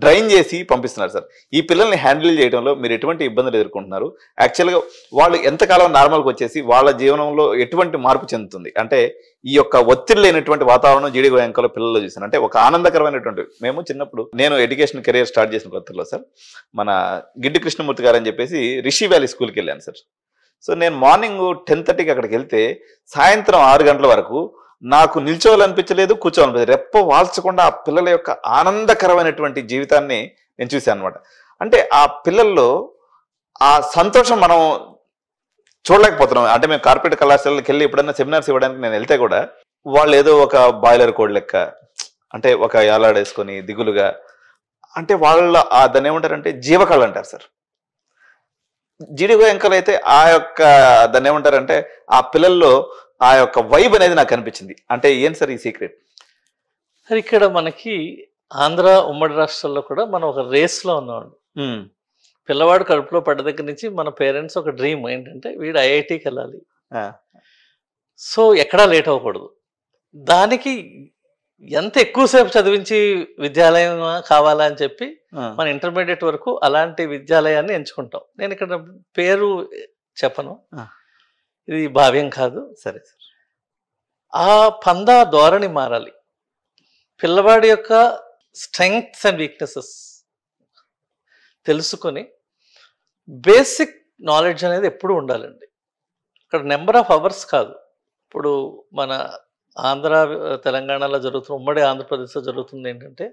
[SPEAKER 1] డ్రైన్ చేసి పంపిస్తున్నారు సార్. ఈ పిల్లల్ని హ్యాండిల్ చేయడంలో మీరు ఎటువంటి ఇబ్బందులు ఎదుర్కొంటున్నారు? యాక్చువల్గా వాళ్ళు ఎంతకాలం నార్మల్గా వచ్చేసి వాళ్ళ జీవనంలో ఎటువంటి మార్పు చెందుతుంది? అంటే ఈ యొక్క ఒత్తిడి లేనటువంటి వాతావరణం జీడి గోయంకాలో పిల్లల్లో చూసాను. అంటే ఒక ఆనందకరమైనటువంటి, మేము చిన్నప్పుడు నేను ఎడ్యుకేషన్ కెరీర్ స్టార్ట్ చేసిన కొత్తలో సార్, మన గిడ్డి కృష్ణమూర్తి గారు అని చెప్పేసి రిషి వ్యాలీ స్కూల్కి వెళ్ళాను సార్. సో నేను మార్నింగ్ 10:30కి అక్కడికి వెళ్తే సాయంత్రం 6 గంటల వరకు నాకు నిల్చోవాలనిపించలేదు, కూర్చోవాలనిపించలేదు. రెప్ప వాల్చకుండా ఆ పిల్లల యొక్క ఆనందకరమైనటువంటి జీవితాన్ని నేను చూశాను అనమాట. అంటే ఆ పిల్లల్లో ఆ సంతోషం మనం చూడలేకపోతున్నాం. అంటే మేము కార్పొరేట్ కళాశాలకి వెళ్ళి ఎప్పుడైనా సెమినార్స్ ఇవ్వడానికి నేను వెళ్తే కూడా వాళ్ళు ఏదో ఒక బాయిలర్ కోడ్ లెక్క, అంటే ఒక యాలాడేసుకొని దిగులుగా, అంటే వాళ్ళ దాన్ని ఏమంటారంటే జీవకళ అంటారు సార్. జీడి గోయంకాలో అయితే ఆ యొక్క దాన్ని ఏమంటారంటే ఆ పిల్లల్లో ఆ యొక్క వైబ్ అనేది నాకు అనిపించింది. అంటే ఏం సార్ ఈ సీక్రెట్?
[SPEAKER 2] సార్ ఇక్కడ మనకి ఆంధ్ర ఉమ్మడి రాష్ట్రాల్లో కూడా మనం ఒక రేస్లో ఉన్నామండి. పిల్లవాడు కడుపులో పడ్డ దగ్గర నుంచి మన పేరెంట్స్ ఒక డ్రీమ్ ఏంటంటే వీడు ఐఐటికి వెళ్ళాలి, సో ఎక్కడా లేట్ అవ్వకూడదు. దానికి ఎంత ఎక్కువసేపు చదివించి విద్యాలయం కావాలా అని చెప్పి మన ఇంటర్మీడియట్ వరకు అలాంటి విద్యాలయాన్ని ఎంచుకుంటాం. నేను ఇక్కడ పేరు చెప్పను, ఇది భావ్యం కాదు. సరే సార్, ఆ పందా ధోరణి మారాలి. పిల్లవాడి యొక్క స్ట్రెంగ్త్స్ అండ్ వీక్నెసెస్ తెలుసుకొని బేసిక్ నాలెడ్జ్ అనేది ఎప్పుడు ఉండాలండి. ఇక్కడ నెంబర్ ఆఫ్ అవర్స్ కాదు. ఇప్పుడు మన ఆంధ్ర తెలంగాణలో జరుగుతున్న, ఉమ్మడి ఆంధ్రప్రదేశ్లో జరుగుతుంది ఏంటంటే,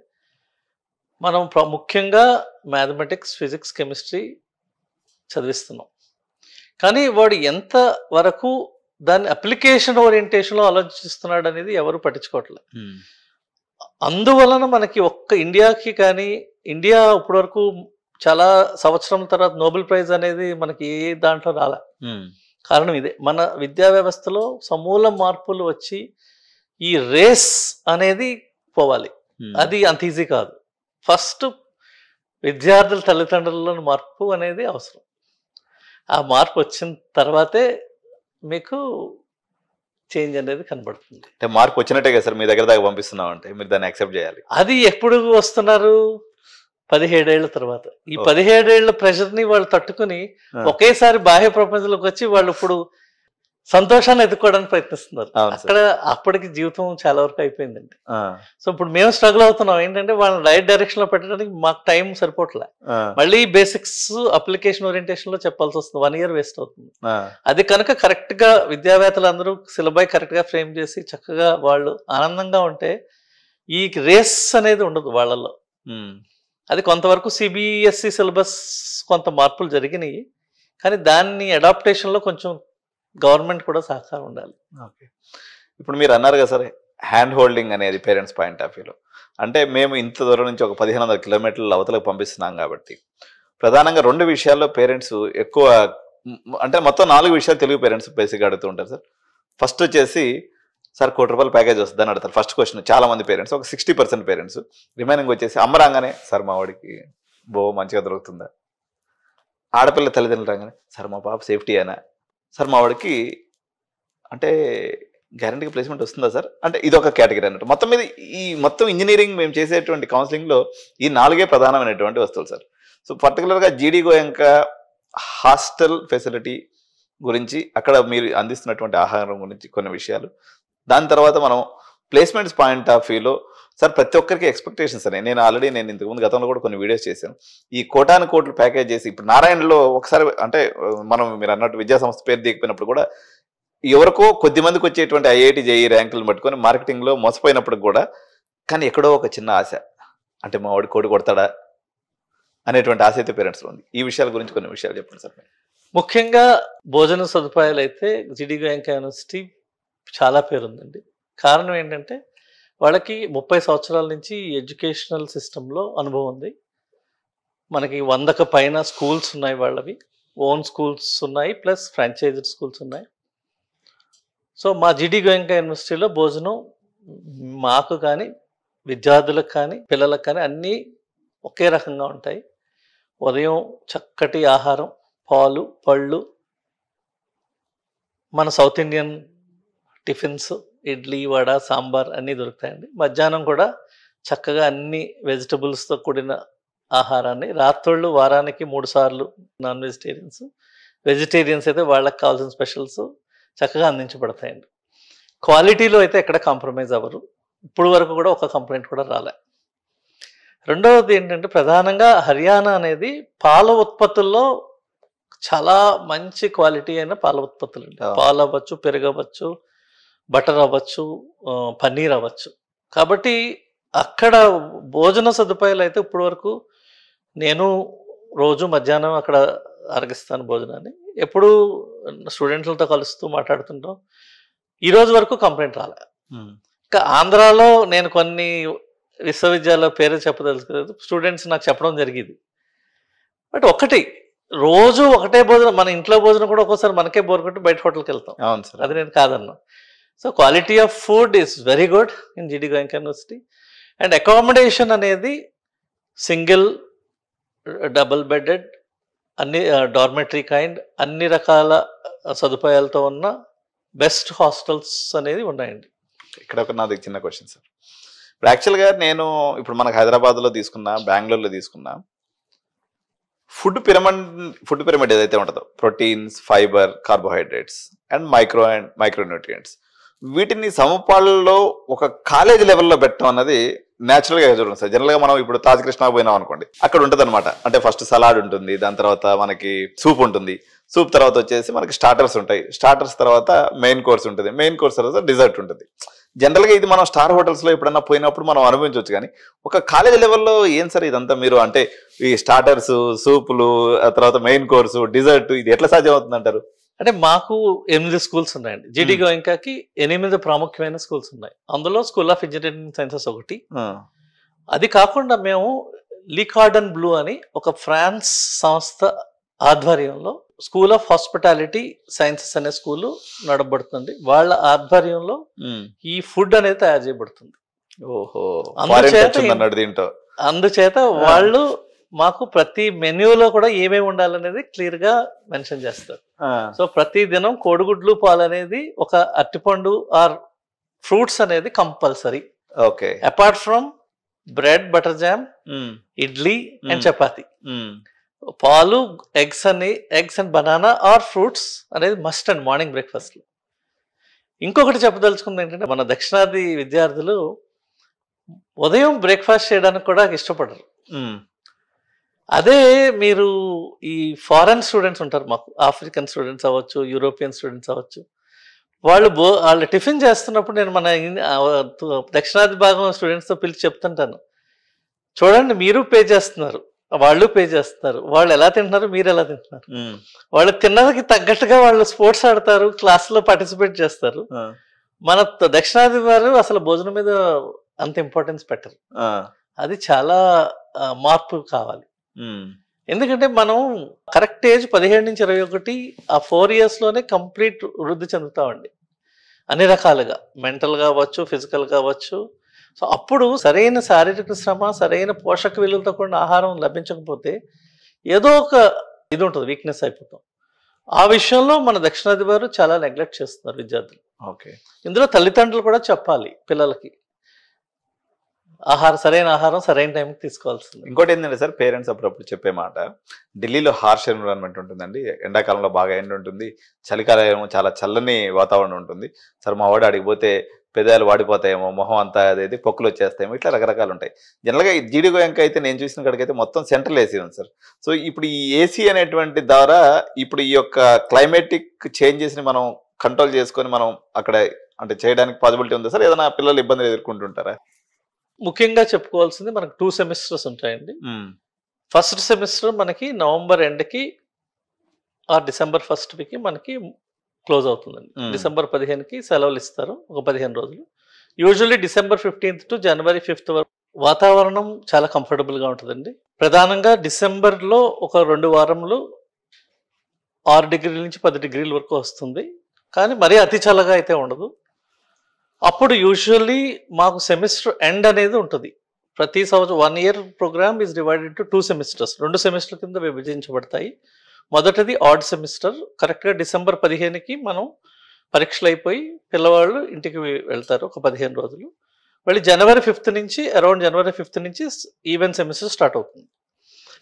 [SPEAKER 2] మనం ముఖ్యంగా మ్యాథమెటిక్స్, ఫిజిక్స్, కెమిస్ట్రీ చదివిస్తున్నాం. కానీ వాడు ఎంత వరకు దాన్ని అప్లికేషన్ ఓరియంటేషన్లో ఆలోచిస్తున్నాడు అనేది ఎవరు పట్టించుకోవట్లేదు. అందువలన మనకి ఒక్క ఇండియాకి కానీ, ఇండియా ఇప్పటి వరకు చాలా సంవత్సరం తర్వాత నోబెల్ ప్రైజ్ అనేది మనకి ఏ దాంట్లో రాలే. కారణం ఇదే, మన విద్యా వ్యవస్థలో సమూల మార్పులు వచ్చి ఈ రేస్ అనేది పోవాలి. అది అంత ఈజీ కాదు. ఫస్ట్ విద్యార్థుల తల్లిదండ్రులలో మార్పు అనేది అవసరం. ఆ మార్పు వచ్చిన తర్వాతే మీకు చేంజ్ అనేది కనబడుతుంది.
[SPEAKER 1] అంటే మార్పు వచ్చినట్టే కదా సార్ మీ దగ్గర దాకా పంపిస్తున్నాం అంటే మీరు దాన్ని యాక్సెప్ట్ చేయాలి.
[SPEAKER 2] అది ఎప్పుడు వస్తున్నారు? 17 ఏళ్ల తర్వాత. ఈ 17 ఏళ్ల ప్రెషర్ని వాళ్ళు తట్టుకుని ఒకేసారి బాహ్య ప్రపంచంలోకి వచ్చి వాళ్ళు ఇప్పుడు సంతోషాన్ని ఎదుర్కోవడానికి ప్రయత్నిస్తున్నారు. అక్కడ అప్పటికి జీవితం చాలా వరకు అయిపోయిందండి. సో ఇప్పుడు మేము స్ట్రగుల్ అవుతున్నాం ఏంటంటే వాళ్ళని రైట్ డైరెక్షన్ లో పెట్టడానికి మాకు టైం సరిపోవట్లే. మళ్ళీ బేసిక్స్ అప్లికేషన్ ఓరియంటేషన్ లో చెప్పాల్సి వస్తుంది. 1 year వేస్ట్ అవుతుంది. అది కనుక కరెక్ట్ గా విద్యావేత్తలు అందరూ సిలబై కరెక్ట్ గా ఫ్రేమ్ చేసి చక్కగా వాళ్ళు ఆనందంగా ఉంటే ఈ రేస్ అనేది ఉండదు వాళ్ళలో. అది కొంతవరకు సిబిఎస్ఈ సిలబస్ కొంత మార్పులు జరిగినాయి, కానీ దాన్ని అడాప్టేషన్లో కొంచెం గవర్నమెంట్ కూడా సహకారం ఉండాలి.
[SPEAKER 1] ఓకే, ఇప్పుడు మీరు అన్నారు కదా సార్ హ్యాండ్ హోల్డింగ్ అనేది పేరెంట్స్ పాయింట్ ఆఫ్ వ్యూలో, అంటే మేము ఇంత దూరం నుంచి ఒక 1500 కిలోమీటర్ల అవతలకు పంపిస్తున్నాం కాబట్టి ప్రధానంగా 2 విషయాల్లో పేరెంట్స్ ఎక్కువ అంటే మొత్తం 4 విషయాలు తెలుగు పేరెంట్స్ బేసిక్గా అడుగుతూ ఉంటారు సార్. ఫస్ట్ వచ్చేసి సార్ ₹1,00,00,000 ప్యాకేజ్ వస్తుందని అడుగుతారు. ఫస్ట్ క్వశ్చన్ చాలా మంది పేరెంట్స్, ఒక 60% పేరెంట్స్. రిమైనింగ్ వచ్చేసి అమ్మ రాగానే సార్ మా వాడికి మంచిగా దొరుకుతుందా, ఆడపిల్ల తల్లిదండ్రులు రాగానే సార్ మా పాప సేఫ్టీ అయినా, సార్ మా వాడికి అంటే గ్యారంటీగా ప్లేస్మెంట్ వస్తుందా సార్, అంటే ఇదొక కేటగిరీ అన్నట్టు. మొత్తం మీద ఈ మొత్తం ఇంజనీరింగ్ మేము చేసేటువంటి కౌన్సిలింగ్లో ఈ 4 ప్రధానమైనటువంటి వస్తువులు సార్. సో పర్టికులర్గా జీడీ గోయంక హాస్టల్ ఫెసిలిటీ గురించి, అక్కడ మీరు అందిస్తున్నటువంటి ఆహారం గురించి కొన్ని విషయాలు, దాని తర్వాత మనం ప్లేస్మెంట్స్ పాయింట్ ఆఫ్ వ్యూలో సార్ ప్రతి ఒక్కరికి ఎక్స్పెక్టేషన్స్ అని నేను ఇంతకుముందు గతంలో కూడా కొన్ని వీడియోస్ చేశాను. ఈ కోటాను కోట్లు ప్యాకేజ్ చేసి ఇప్పుడు నారాయణలో ఒకసారి అంటే మీరు అన్నట్టు విద్యా సంస్థ పేరు దిగిపోయినప్పుడు కూడా ఎవరికో కొద్ది మందికి వచ్చేటువంటి ఐఐటి జేఈ ర్యాంకులను పట్టుకొని మార్కెటింగ్లో మోసపోయినప్పుడు కూడా కానీ ఎక్కడో ఒక చిన్న ఆశ, అంటే మా వాడి కోడి కొడతాడా అనేటువంటి ఆశ అయితే పేరెంట్స్లో ఉంది. ఈ విషయాల గురించి కొన్ని విషయాలు చెప్పండి సార్.
[SPEAKER 2] ముఖ్యంగా భోజన సదుపాయాలు అయితే జీడీ గోయంక యూనివర్సిటీ చాలా పేరుందండి. కారణం ఏంటంటే వాళ్ళకి 30 సంవత్సరాల నుంచి ఎడ్యుకేషనల్ సిస్టంలో అనుభవం ఉంది. మనకి 100కు పైన స్కూల్స్ ఉన్నాయి, వాళ్ళవి ఓన్ స్కూల్స్ ఉన్నాయి, ప్లస్ ఫ్రాంచైజ్డ్ స్కూల్స్ ఉన్నాయి. సో మా జీడీ గోయంక యూనివర్సిటీలో భోజనం మాకు కానీ విద్యార్థులకు కానీ పిల్లలకు కానీ అన్నీ ఒకే రకంగా ఉంటాయి. ఉదయం చక్కటి ఆహారం, పాలు, పళ్ళు, మన south Indian tiffins, idli, vada, sambar అన్నీ దొరుకుతాయండి. మధ్యాహ్నం కూడా చక్కగా అన్ని వెజిటబుల్స్తో కూడిన ఆహారాన్ని, రాత్రుళ్ళు వారానికి 3 సార్లు నాన్ వెజిటేరియన్స్ అయితే వాళ్ళకి కావాల్సిన స్పెషల్స్ చక్కగా అందించబడతాయండి. క్వాలిటీలో అయితే ఎక్కడ కాంప్రమైజ్ అవ్వరు. ఇప్పుడు వరకు కూడా ఒక కంప్లైంట్ కూడా రాలే. రెండవది ఏంటంటే ప్రధానంగా హర్యానా అనేది పాల ఉత్పత్తుల్లో చాలా మంచి క్వాలిటీ అయిన పాల ఉత్పత్తులు అండి. పాలు అవ్వచ్చు, పెరుగు అవ్వచ్చు, బటర్ అవ్వచ్చు, పన్నీర్ అవ్వచ్చు. కాబట్టి అక్కడ భోజన సదుపాయాలు అయితే ఇప్పటి వరకు నేను రోజు మధ్యాహ్నం అక్కడ అరగిస్తాను భోజనాన్ని. ఎప్పుడు స్టూడెంట్లతో కలుస్తూ మాట్లాడుతుంటాం. ఈరోజు వరకు కంప్లైంట్ రాలే. ఇంకా ఆంధ్రాలో నేను కొన్ని విశ్వవిద్యాలయాల పేరు చెప్పదలుచుకోలేదు, స్టూడెంట్స్ నాకు చెప్పడం జరిగింది. బట్ ఒకటి రోజు ఒకటే భోజనం, మన ఇంట్లో భోజనం కూడా ఒక్కోసారి మనకే బోర్ కొట్టి బయట హోటల్కి వెళ్తాం.
[SPEAKER 1] అవును సార్,
[SPEAKER 2] అది నేను కాదన్నా. So quality of food is very good in జీడీ గోయంక యూనివర్సిటీ. అండ్ అకామిడేషన్ అనేది సింగిల్, డబుల్ బెడెడ్, అన్ని డార్మెటరీ కైండ్, అన్ని రకాల సదుపాయాలతో ఉన్న బెస్ట్ హాస్టల్స్ అనేది ఉన్నాయండి.
[SPEAKER 1] ఇక్కడ ఒక నాది చిన్న క్వశ్చన్ సార్. ఇప్పుడు యాక్చువల్గా ఇప్పుడు మనకు హైదరాబాద్లో తీసుకున్నా, బెంగళూరులో తీసుకున్నా, ఫుడ్ పిరమిడ్ ఏదైతే ఉంటుందో proteins, fibre, carbohydrates and micronutrients, వీటిని సమపాళ్ళలో ఒక కాలేజ్ లెవెల్లో పెట్టడం అన్నది న్యాచురల్గా చూడండి సార్. జనరల్గా మనం ఇప్పుడు తాజకృష్ణ పోయినాం అనుకోండి, అక్కడ ఉంటుంది అనమాట. అంటే ఫస్ట్ సలాడ్ ఉంటుంది, దాని తర్వాత మనకి సూప్ ఉంటుంది, సూప్ తర్వాత వచ్చేసి మనకి స్టార్టర్స్ ఉంటాయి, స్టార్టర్స్ తర్వాత మెయిన్ కోర్స్ ఉంటుంది, మెయిన్ కోర్స్ తర్వాత డిజర్ట్ ఉంటుంది. జనరల్గా ఇది మనం స్టార్ హోటల్స్లో ఎప్పుడన్నా పోయినప్పుడు మనం అనుభవించవచ్చు. కానీ ఒక కాలేజ్ లెవెల్లో ఏం సార్ ఇదంతా మీరు, అంటే ఈ స్టార్టర్స్, సూపులు, తర్వాత మెయిన్ కోర్సు, డిజర్ట్, ఇది ఎట్లా సాధ్యం అవుతుంది అంటారు?
[SPEAKER 2] అంటే మాకు 8 స్కూల్స్ ఉన్నాయండి. జీడీ గోయంకాకి 8 ప్రాముఖ్యమైన స్కూల్స్ ఉన్నాయి. అందులో స్కూల్ ఆఫ్ ఇంజనీరింగ్ సైన్సెస్ ఒకటి. అది కాకుండా మేము లీ కార్డన్ బ్లూ అని ఒక ఫ్రాన్స్ సంస్థ ఆధ్వర్యంలో స్కూల్ ఆఫ్ హాస్పిటాలిటీ సైన్సెస్ అనే స్కూలు నడబడుతుంది. వాళ్ళ ఆధ్వర్యంలో ఈ ఫుడ్ అనేది తయారు చేయబడుతుంది.
[SPEAKER 1] ఓహో,
[SPEAKER 2] అందుచేత వాళ్ళు మాకు ప్రతి మెన్యూలో కూడా ఏమేమి ఉండాలనేది క్లియర్ గా మెన్షన్ చేస్తారు. సో ప్రతి దినం కోడిగుడ్లు, పాలు అనేది, ఒక అరటిపండు ఆర్ ఫ్రూట్స్ అనేది compulsory.
[SPEAKER 1] Okay,
[SPEAKER 2] apart from bread, butter jam, idli and chapati. పాలు, eggs and banana or fruits అనేది మస్ట్ అండ్ మార్నింగ్ బ్రేక్ఫాస్ట్. ఇంకొకటి చెప్పదలుచుకుంది ఏంటంటే మన దక్షిణాది విద్యార్థులు ఉదయం బ్రేక్ఫాస్ట్ చేయడానికి కూడా ఇష్టపడరు. అదే మీరు ఈ ఫారెన్ స్టూడెంట్స్ ఉంటారు, మాకు ఆఫ్రికన్ స్టూడెంట్స్ అవ్వచ్చు, యూరోపియన్ స్టూడెంట్స్ అవ్వచ్చు, వాళ్ళు టిఫిన్ చేస్తున్నప్పుడు నేను మన దక్షిణాది భాగం స్టూడెంట్స్తో పిలిచి చెప్తుంటాను, చూడండి మీరు పే చేస్తున్నారు, వాళ్ళు పే చేస్తున్నారు, వాళ్ళు ఎలా తింటున్నారు, మీరు ఎలా తింటున్నారు. వాళ్ళు తిన్నదికి తగ్గట్టుగా వాళ్ళు స్పోర్ట్స్ ఆడతారు, క్లాస్లో పార్టిసిపేట్ చేస్తారు. మన దక్షిణాది వారు అసలు భోజనం మీద అంత ఇంపార్టెన్స్ పెట్టరు. అది చాలా మార్పు కావాలి. ఎందుకంటే మనం కరెక్ట్ ఏజ్ 17 నుంచి 21, ఆ 4 ఇయర్స్లోనే కంప్లీట్ వృద్ధి చెందుతామండి అన్ని రకాలుగా, మెంటల్ కావచ్చు, ఫిజికల్ కావచ్చు. సో అప్పుడు సరైన శారీరక శ్రమ, సరైన పోషక విలువలతో కూడిన ఆహారం లభించకపోతే ఏదో ఒక ఇది ఉంటుంది, వీక్నెస్ అయిపోతాం. ఆ విషయంలో మన దక్షిణాది వారు చాలా నెగ్లెక్ట్ చేస్తున్నారు విద్యార్థులు.
[SPEAKER 1] ఓకే.
[SPEAKER 2] ఇందులో తల్లిదండ్రులు కూడా చెప్పాలి పిల్లలకి సరైన ఆహారం సరైన టైంకి తీసుకోవాల్సింది.
[SPEAKER 1] ఇంకోటి ఏంటంటే సార్, పేరెంట్స్ అప్పుడప్పుడు చెప్పే మాట, ఢిల్లీలో హార్ష్ ఎన్విరాన్మెంట్ ఉంటుందండి, ఎండాకాలంలో బాగా ఎండ ఉంటుంది, చలికాలం ఏమో చాలా చల్లని వాతావరణం ఉంటుంది సార్, మా వాడు అడిగిపోతే పెదాలు వాడిపోతాయేమో, మొహం అంతా అదేది పొక్కులు వచ్చేస్తాయేమో, ఇట్లా రకరకాలు ఉంటాయి. జనరల్గా ఈ జీడి గోయంక అయితే నేను చూసిన కాడికైతే మొత్తం సెంట్రల్ ఏసీ ఉంది సార్. సో ఇప్పుడు ఈ ఏసీ అనేటువంటి ద్వారా ఇప్పుడు ఈ యొక్క క్లైమేటిక్ చేంజెస్ని మనం కంట్రోల్ చేసుకొని మనం అక్కడ అంటే చేయడానికి పాసిబిలిటీ ఉందా సార్? ఏదైనా పిల్లలు ఇబ్బందులు ఎదుర్కొంటుంటారా?
[SPEAKER 2] ముఖ్యంగా చెప్పుకోవాల్సింది మనకు 2 సెమిస్టర్స్ ఉంటాయండి. ఫస్ట్ సెమిస్టర్ మనకి నవంబర్ ఎండ్కి ఆర్ డిసెంబర్ ఫస్ట్ వీక్కి మనకి క్లోజ్ అవుతుందండి. డిసెంబర్ 15కి సెలవులు ఇస్తారు, ఒక 15 రోజులు. Usually December 15th to January 5th వరకు వాతావరణం చాలా కంఫర్టబుల్గా ఉంటుందండి. ప్రధానంగా డిసెంబర్లో ఒక 2 వారములు 6 డిగ్రీల నుంచి 10 డిగ్రీల వరకు వస్తుంది, కానీ మరీ అతి చల్లగా అయితే ఉండదు. అప్పుడు యూజువల్లీ మాకు సెమిస్టర్ ఎండ్ అనేది ఉంటుంది. ప్రతి సంవత్సరం 1 year program is divided to 2 semesters. 2 semester కింద విభజించబడతాయి. మొదటిది ఆడ్ సెమిస్టర్, కరెక్ట్గా డిసెంబర్ 15కి మనం పరీక్షలు అయిపోయి పిల్లవాళ్ళు ఇంటికి వెళ్తారు ఒక 15 రోజులు. మళ్ళీ జనవరి 5th నుంచి అరౌండ్ జనవరి 5th నుంచి ఈవెన్ సెమిస్టర్ స్టార్ట్ అవుతుంది.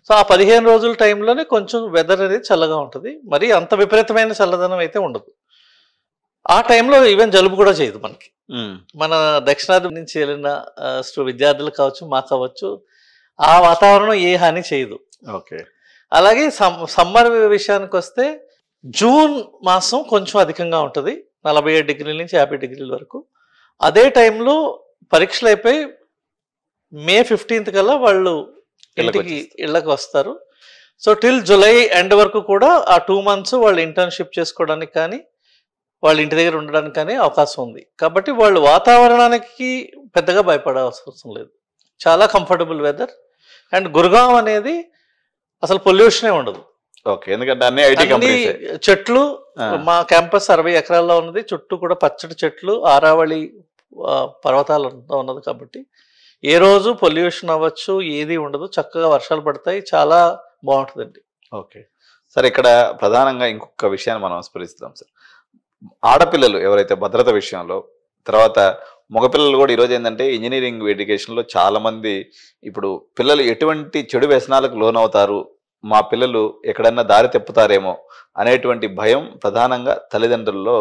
[SPEAKER 2] సో ఆ 15 రోజుల టైంలోనే కొంచెం వెదర్ అనేది చల్లగా ఉంటుంది, మరి అంత విపరీతమైన చల్లదనం అయితే ఉండదు. ఆ టైంలో ఈవెన్ జలుబు కూడా చేయదు మనకి. మన దక్షిణాది నుంచి వెళ్ళిన విద్యార్థులు కావచ్చు, మా కావచ్చు, ఆ వాతావరణం ఏ హాని చేయదు.
[SPEAKER 1] ఓకే.
[SPEAKER 2] అలాగే సమ్మర్ విషయానికి వస్తే జూన్ మాసం కొంచెం అధికంగా ఉంటుంది, 47 డిగ్రీల నుంచి 50 డిగ్రీల వరకు. అదే టైంలో పరీక్షలు అయిపోయి మే 15th కల్లా వాళ్ళు ఇంటికి ఇళ్ళకి వస్తారు. సో టిల్ జూలై ఎండ్ వరకు కూడా ఆ 2 months వాళ్ళు ఇంటర్న్షిప్ చేసుకోవడానికి కానీ వాళ్ళ ఇంటి దగ్గర ఉండడానికి కానీ అవకాశం ఉంది. కాబట్టి వాళ్ళు వాతావరణానికి పెద్దగా భయపడాల్సిన లేదు, చాలా కంఫర్టబుల్ వెదర్. అండ్ గుర్గావ్ అనేది అసలు పొల్యూషనే ఉండదు.
[SPEAKER 1] ఓకే. ఎందుకంటే అన్ని
[SPEAKER 2] చెట్లు, మా క్యాంపస్ 60 ఎకరాల్లో ఉన్నది, చుట్టూ కూడా పచ్చడి చెట్లు, ఆరావళి పర్వతాలంతా ఉన్నది. కాబట్టి ఏ రోజు పొల్యూషన్ అవ్వచ్చు, ఏది ఉండదు, చక్కగా వర్షాలు పడతాయి, చాలా బాగుంటుందండి.
[SPEAKER 1] ఓకే సార్, ఇక్కడ ప్రధానంగా ఇంకొక విషయాన్ని మనం స్మరిస్తాం సార్. ఆడపిల్లలు ఎవరైతే భద్రత విషయంలో, తర్వాత మగపిల్లలు కూడా ఈరోజు ఏంటంటే ఇంజనీరింగ్ ఎడ్యుకేషన్లో చాలామంది ఇప్పుడు పిల్లలు ఎటువంటి చెడు వ్యసనాలకు లోనవుతారు, మా పిల్లలు ఎక్కడన్నా దారి తెప్పుతారేమో అనేటువంటి భయం ప్రధానంగా తల్లిదండ్రుల్లో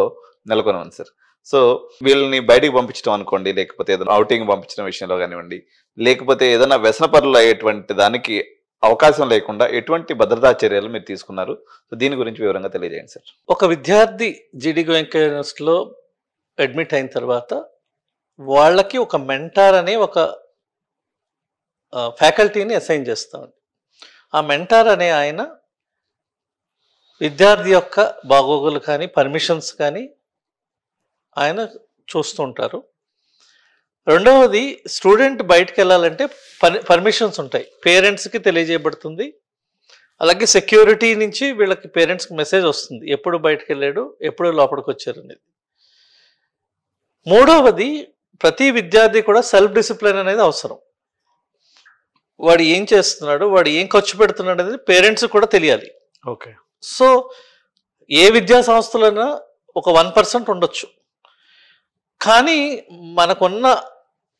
[SPEAKER 1] నెలకొని ఉంది సార్. సో వీళ్ళని బయటికి పంపించడం అనుకోండి, లేకపోతే ఏదైనా అవుటింగ్ పంపించడం విషయంలో కానివ్వండి, లేకపోతే ఏదైనా వ్యసనపరులు అయ్యేటువంటి దానికి అవకాశం లేకుండా ఎటువంటి భద్రతా చర్యలు మీరు తీసుకున్నారు? సో దీని గురించి వివరంగా తెలియజేయండి సార్.
[SPEAKER 2] ఒక విద్యార్థి జీడి గోయంక యూనివర్సిటీలో అడ్మిట్ అయిన తర్వాత వాళ్ళకి ఒక మెంటార్ అనే ఒక ఫ్యాకల్టీని అసైన్ చేస్తామండి. ఆ మెంటార్ అనే ఆయన విద్యార్థి యొక్క బాగోగులు కానీ పర్మిషన్స్ కానీ ఆయన చూస్తుంటారు. రెండవది, స్టూడెంట్ బయటకు వెళ్ళాలంటే పర్మిషన్స్ ఉంటాయి, పేరెంట్స్కి తెలియజేయబడుతుంది. అలాగే సెక్యూరిటీ నుంచి వీళ్ళకి పేరెంట్స్కి మెసేజ్ వస్తుంది, ఎప్పుడు బయటకు వెళ్ళాడు, ఎప్పుడు లోపలికి వచ్చారు అనేది. మూడవది, ప్రతి విద్యార్థి కూడా సెల్ఫ్ డిసిప్లిన్ అనేది అవసరం. వాడు ఏం చేస్తున్నాడు, వాడు ఏం ఖర్చు పెడుతున్నాడు అనేది పేరెంట్స్ కూడా తెలియాలి.
[SPEAKER 1] ఓకే.
[SPEAKER 2] సో ఏ విద్యా సంస్థలైనా ఒక 1% ఉండొచ్చు, కానీ మనకున్న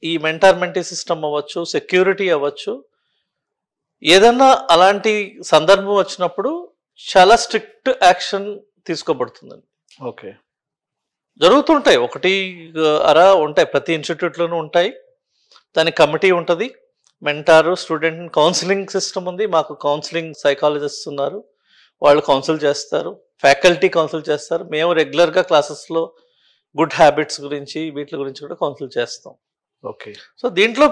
[SPEAKER 2] ఈ మెంటార్మెంటీ సిస్టమ్ అవ్వచ్చు, సెక్యూరిటీ అవ్వచ్చు, ఏదన్నా అలాంటి సందర్భం వచ్చినప్పుడు చాలా స్ట్రిక్ట్ యాక్షన్ తీసుకోబడుతుందండి.
[SPEAKER 1] ఓకే.
[SPEAKER 2] జరుగుతుంటాయి, 1 ఉంటాయి, ప్రతి ఇన్స్టిట్యూట్లోనూ ఉంటాయి. దానికి కమిటీ ఉంటుంది, మెంటారు, స్టూడెంట్ కౌన్సిలింగ్ సిస్టమ్ ఉంది. మాకు కౌన్సిలింగ్ సైకాలజిస్ట్ ఉన్నారు, వాళ్ళు కౌన్సిల్ చేస్తారు, ఫ్యాకల్టీ కౌన్సిల్ చేస్తారు. మేము రెగ్యులర్గా క్లాసెస్లో గుడ్ హ్యాబిట్స్ గురించి వీటి గురించి కూడా కౌన్సిల్ చేస్తాం.
[SPEAKER 1] ఓకే.
[SPEAKER 2] సో దీంట్లో